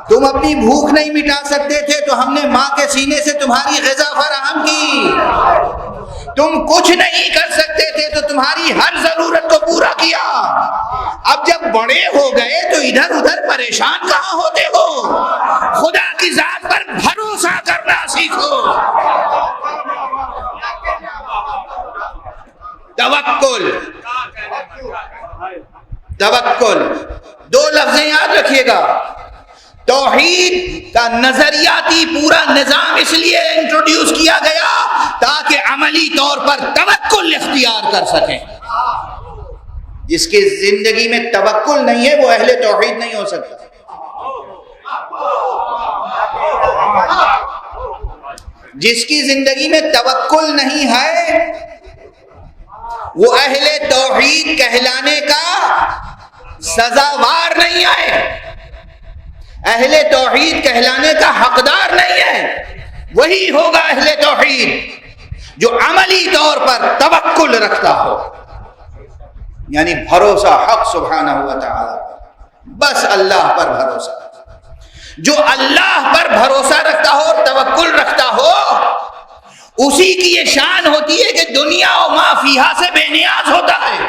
تم اپنی بھوک نہیں مٹا سکتے تھے تو ہم نے ماں کے سینے سے تمہاری غذا فراہم کی، تم کچھ نہیں کر سکتے تھے تو تمہاری ہر ضرورت کو پورا کیا۔ اب جب بڑے ہو گئے تو ادھر ادھر پریشان کہاں ہوتے ہو؟ خدا کی ذات پر بھروسہ کرنا سیکھو۔ توکل، توکل 2 لفظیں یاد رکھیے گا۔ توحید کا نظریاتی پورا نظام اس لیے انٹروڈیوس کیا گیا تاکہ عملی طور پر توکل اختیار کر سکیں۔ جس کی زندگی میں توکل نہیں ہے وہ اہل توحید نہیں ہو سکتا۔ جس کی زندگی میں توکل نہیں ہے وہ اہل توحید کہلانے کا سزاوار نہیں ہے، اہل توحید کہلانے کا حقدار نہیں ہے۔ وہی ہوگا اہل توحید جو عملی طور پر توکل رکھتا ہو، یعنی بھروسہ حق سبحانہ و تعالی، بس اللہ پر بھروسہ۔ جو اللہ پر بھروسہ رکھتا ہو اور توکل رکھتا ہو اسی کی یہ شان ہوتی ہے کہ دنیا و ما فیہا سے بے نیاز ہوتا ہے،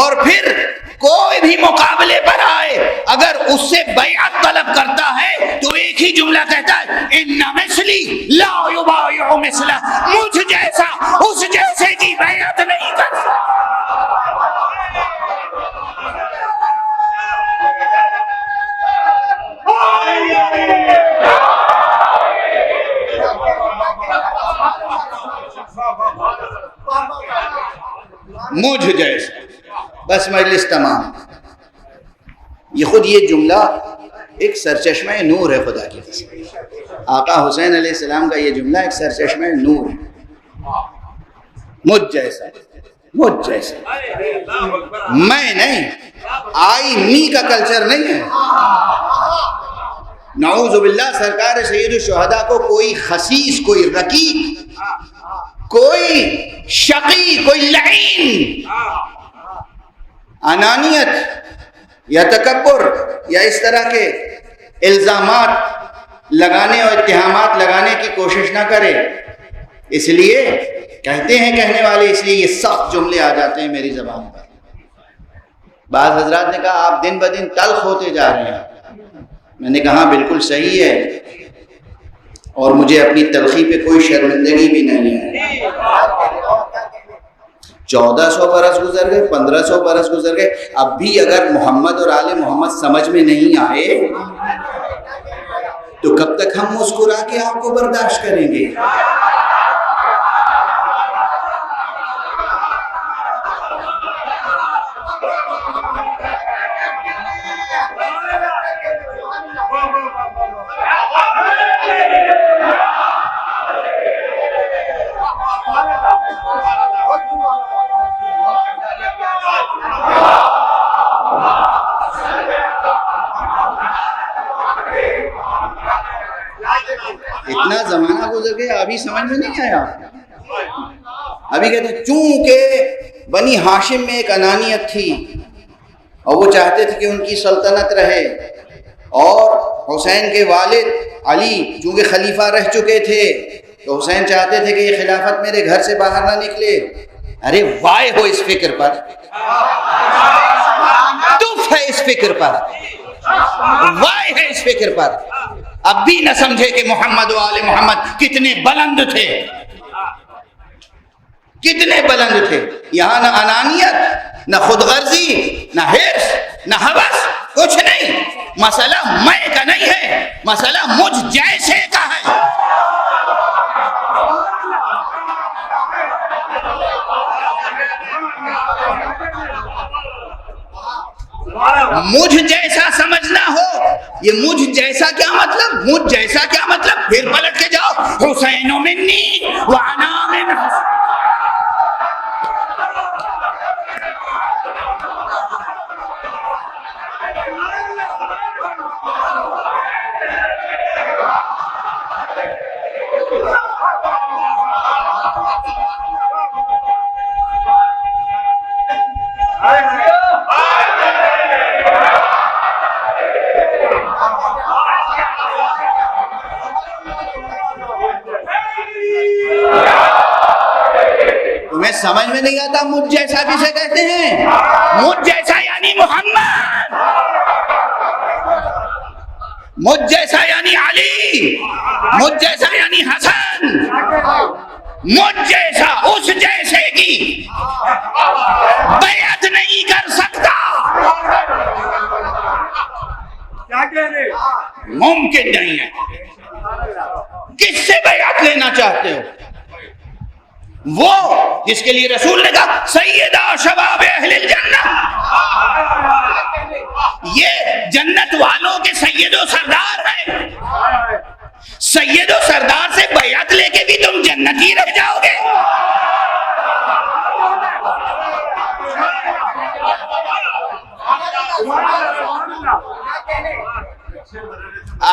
اور پھر کوئی بھی مقابلے پر آئے اگر اس سے بیعت طلب کرتا ہے تو ایک ہی جملہ کہتا ہے، ان مثلی لا یبایع مثلہ، مجھ جیسا اس جیسے کی بیعت نہیں کر سکتا۔ مجھ جیسا، بس مجلس تمام۔ یہ خود یہ جملہ ایک سرچشمہ نور ہے خدا کی قسم۔ آقا حسین علیہ السلام کا یہ جملہ ایک سرچشمہ نور ہے۔ مجھ جیسا، مجھ جیسا، میں نہیں، آئی می کا کلچر نہیں ہے۔ نعوذ باللہ سرکار سید الشہداء کو کوئی خسیس، کوئی رقیق، کوئی شقی، کوئی لعین انانیت یا تکبر یا اس طرح کے الزامات لگانے اور اتہامات لگانے کی کوشش نہ کرے۔ اس لیے کہتے ہیں کہنے والے، اس لیے یہ سخت جملے آ جاتے ہیں میری زبان پر۔ بعض حضرات نے کہا آپ دن بدن تلخ ہوتے جا رہے ہیں۔ میں نے کہا بالکل صحیح ہے، اور مجھے اپنی تلخی پہ کوئی شرمندگی بھی نہیں ہے۔ 1400 برس گزر گئے، 1500 برس گزر گئے، اب بھی اگر محمد اور آل محمد سمجھ میں نہیں آئے تو کب تک ہم مسکرا کے آپ کو برداشت کریں گے؟ اتنا زمانہ گزر گیا ابھی سمجھ میں نہیں آیا۔ ابھی کہتے ہیں چونکہ بنی ہاشم میں ایک انانیت تھی اور وہ چاہتے تھے کہ ان کی سلطنت رہے، اور حسین کے والد علی چونکہ خلیفہ رہ چکے تھے تو حسین چاہتے تھے کہ یہ خلافت میرے گھر سے باہر نہ نکلے۔ ارے وائے ہو اس فکر پر، فکر پر، وائے ہے اس فکر پر. اب بھی نہ سمجھے کہ محمد و آل محمد کتنے بلند تھے، کتنے بلند تھے. یہاں نہ انانیت، نہ خود غرضی، نہ حرص، نہ ہوس، کچھ نہیں. مسئلہ میں کا نہیں ہے، مسئلہ مجھ جیسے کا ہے. مجھ جیسا سمجھنا ہو، یہ مجھ جیسا کیا مطلب، مجھ جیسا کیا مطلب؟ پھر پلٹ کے جاؤ، حسین منی وانا من حسین. تمہیں سمجھ میں نہیں آتا مجھ جیسا کسے کہتے ہیں؟ مجھ جیسا یعنی محمد، مجھ جیسا یعنی علی، مجھ جیسا یعنی حسن، مجھ جیسا اس جیسے کی بیعت نہیں کر سکتا. ممکن نہیں ہے. کس سے بیعت لینا چاہتے ہو؟ وہ جس کے لیے رسول نے کہا سیدہ شباب اہل الجنہ، یہ جنت والوں کے سید و سردار ہیں. سید و سردار سے بیعت لے کے بھی تم جنتی رہ جاؤ گے.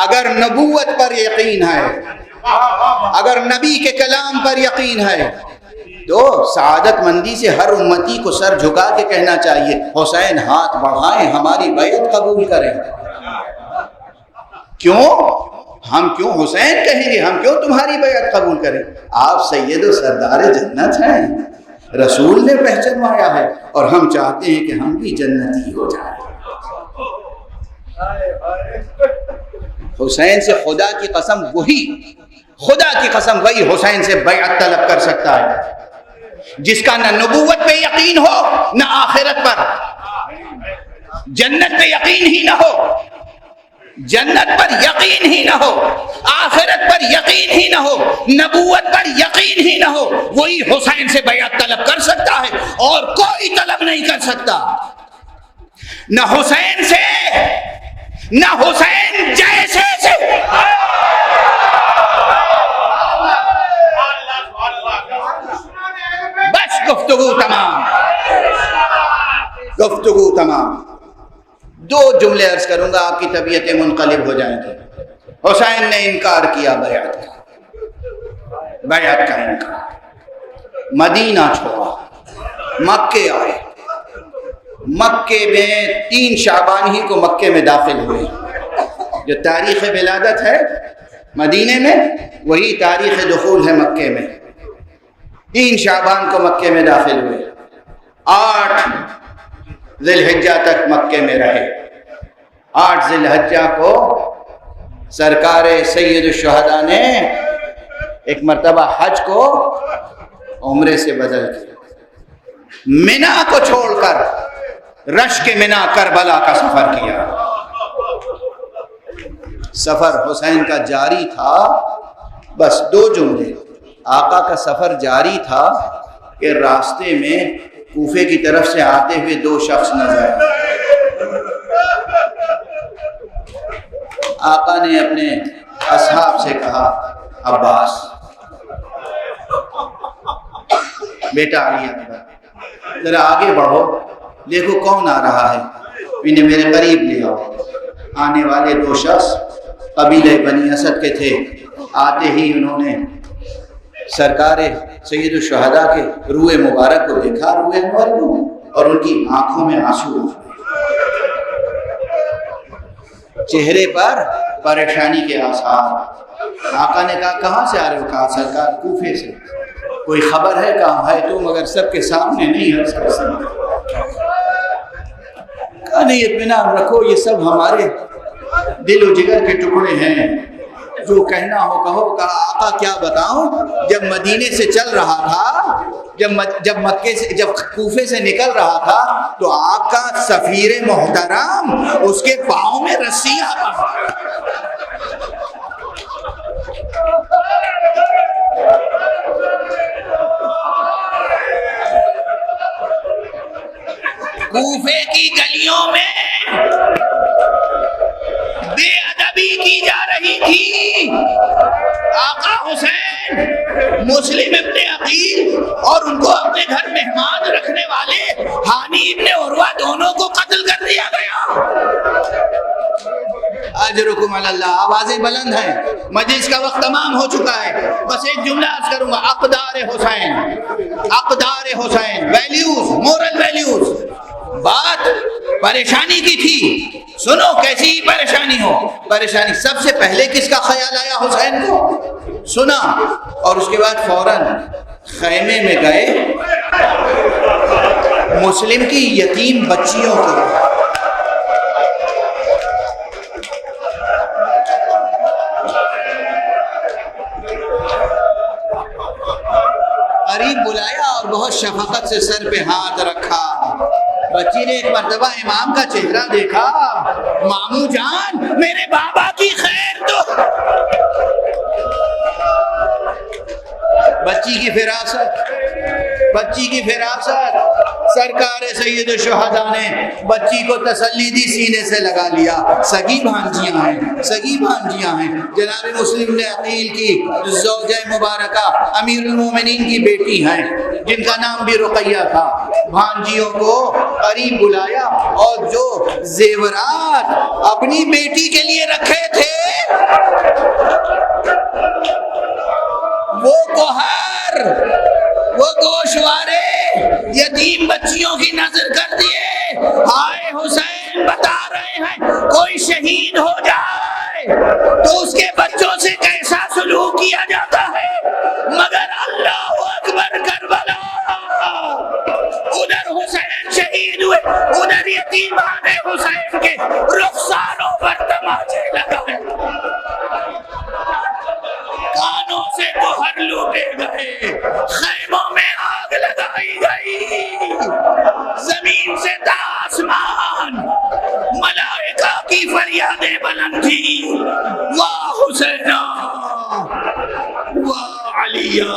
اگر نبوت پر یقین ہے، اگر نبی کے کلام پر یقین ہے، تو سعادت مندی سے ہر امتی کو سر جھکا کے کہنا چاہیے حسین ہاتھ بڑھائیں، ہماری بیعت قبول کریں. کیوں؟ ہم کیوں حسین کہیں گے؟ ہم کیوں تمہاری بیعت قبول کریں؟ آپ سید و سردار جنت ہیں، رسول نے پہچنوایا ہے، اور ہم چاہتے ہیں کہ ہم بھی جنتی ہو جائیں. حسین سے خدا کی قسم وہی، خدا کی قسم وہی حسین سے بیعت طلب کر سکتا ہے جس کا نہ نبوت پہ یقین ہو، نہ آخرت پر. جنت پہ یقین ہی نہ ہو، جنت پر یقین ہی نہ ہو، آخرت پر یقین ہی نہ ہو، نبوت پر یقین ہی نہ ہو، وہی حسین سے بیعت طلب کر سکتا ہے، اور کوئی طلب نہیں کر سکتا. نہ حسین سے، نہ حسین جیسے سے. بس گفتگو تمام، گفتگو تمام. دو جملے عرض کروں گا، آپ کی طبیعتیں منقلب ہو جائیں گے. حسین نے انکار کیا بیعت کا، بیعت کا انکار. مدینہ چھوڑا، مکے آئے. مکے میں 3 شعبان ہی کو مکے میں داخل ہوئے. جو تاریخ ولادت ہے مدینے میں، وہی تاریخ دخول ہے مکے میں. 3 شعبان کو مکے میں داخل ہوئے. 8 ذی الحجہ تک مکے میں رہے. 8 ذی الحجہ کو سرکار سید الشہداء نے ایک مرتبہ حج کو عمرے سے بدل دیا. منا کو چھوڑ کر رش کے منا کربلا کا سفر کیا. سفر حسین کا جاری تھا. بس 2 جملے، آقا کا سفر جاری تھا کہ راستے میں کوفے کی طرف سے آتے ہوئے 2 شخص نظر آئے. آقا نے اپنے اصحاب سے کہا عباس، بیٹا علی اکبر، ذرا آگے بڑھو، دیکھو کون آ رہا ہے، انہیں میرے قریب لے آؤ. آنے والے 2 شخص قبیلہ بنی اسد کے تھے. آتے ہی انہوں نے سرکار سید الشہداء کے روئے مبارک کو دیکھا، روئے مبارک کو، اور ان کی آنکھوں میں آنسو، چہرے پر پریشانی کے آثار. آقا نے کہا کہاں سے آ رہے ہو؟ کہا سرکار کوفے سے. کوئی خبر ہے؟ کہاں ہے تو، مگر سب کے سامنے نہیں عرض کر سکتے. نہیں اطمینان رکھو، یہ سب ہمارے دل و جگر کے ٹکڑے ہیں، جو کہنا ہو کہو۔ کہا آقا کیا بتاؤں، جب مدینے سے چل رہا تھا، جب مکے سے، جب کوفے سے نکل رہا تھا، تو آپ کا سفیر محترم اس کے پاؤں میں رسیاں کوفے کی گلیوں میں بے ادبی کی جا رہی تھی۔ آقا حسین مسلم ابن عقیل اور ان کو اپنے گھر مہمان رکھنے والے ہانی ابن عروہ دونوں کو قتل کر دیا گیا۔ اجرکم علی اللہ۔ آوازیں بلند ہیں، مجلس کا وقت تمام ہو چکا ہے، بس ایک جملہ عرض کروں گا۔ اقدار حسین، اقدار حسین، ویلیوز، مورل ویلیوز۔ بات پریشانی کی تھی، سنو کیسی ہی پریشانی ہو، پریشانی سب سے پہلے کس کا خیال آیا حسین کو؟ سنا، اور اس کے بعد فوراً خیمے میں گئے مسلم کی یتیم بچیوں کو۔ قریب بلایا اور بہت شفقت سے سر پہ ہاتھ رکھا۔ بچی نے ایک مرتبہ امام کا چہرہ دیکھا، ماموں جان میرے بابا کی خیر دو۔ بچی کی فراست، بچی کی فراست، سرکار سید الشہداء نے بچی کو تسلی دی، سینے سے لگا لیا۔ سگی بھانجیاں ہیں، سگی بھانجیاں ہیں۔ جناب مسلم نے عقیل کی زوجہ مبارکہ امیر المومنین کی بیٹی ہیں، جن کا نام بھی رقیہ تھا۔ بھانجیوں کو قریب بلایا اور جو زیورات اپنی بیٹی کے لیے رکھے تھے وہ کوہر، وہ گوشوارے یتیم بچیوں کی نظر کر دیے۔ ہائے حسین بتا رہے ہیں کوئی شہید ہو جائے تو اس کے بچوں سے کیسا سلوک کیا جاتا ہے، مگر اللہ اکبر کربلا، ادھر حسین شہید ہوئے، ادھر یتیمان حسین کے رخساروں پر تماچے لگائے، کانوں سے گوہر لوٹے گئے، خیموں میں آگ لگائی گئی، زمین سے تا آسمان ملائکہ کی فریادیں بلند تھی، واہ حسینہ واہ علیہ،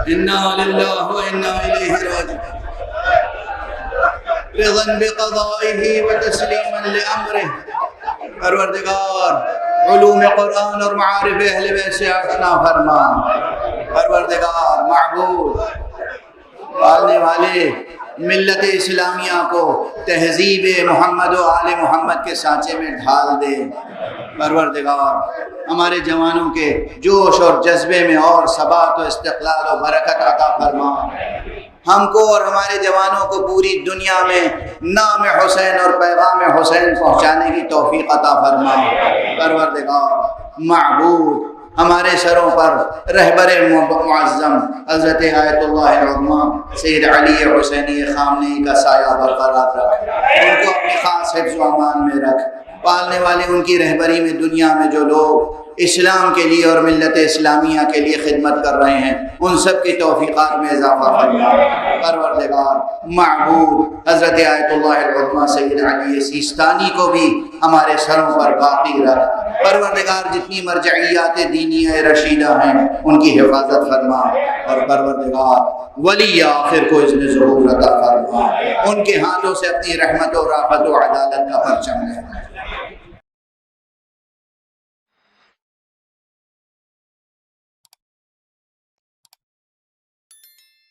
انا للہ و انا الیہ راجعون، رضا بقضائہ و تسلیما لامرہ۔ پروردگار علوم قرآن اور معارف اہل بیت سے آشنا فرما، پروردگار معبود پالنے والے ملت اسلامیہ کو تہذیب محمد و آل محمد کے سانچے میں ڈھال دے۔ پروردگار ہمارے جوانوں کے جوش اور جذبے میں اور ثبات و استقلال و برکت عطا فرما، ہم کو اور ہمارے جوانوں کو پوری دنیا میں نام حسین اور پیغام حسین پہنچانے کی توفیق عطا فرما۔ پروردگار معبود ہمارے سروں پر رہبر معظم حضرت آیت اللہ العظمی سید علی حسینی خامنئی کا سایہ برقرار رکھ، ان کو اپنے خاص حفظ و امان میں رکھ، پالنے والے ان کی رہبری میں دنیا میں جو لوگ اسلام کے لیے اور ملت اسلامیہ کے لیے خدمت کر رہے ہیں ان سب کی توفیقات میں اضافہ فرما۔ پروردگار معبود حضرت آیت اللہ العظمی سید علی سیستانی کو بھی ہمارے سروں پر باقی رکھ۔ پروردگار جتنی مرجعیات دینیہ رشیدہ ہیں ان کی حفاظت فرما، اور پروردگار ولی آخر کو اذن ظہور عطا فرما، ان کے ہاتھوں سے اپنی رحمت و رافت و عدالت کا پرچم لے۔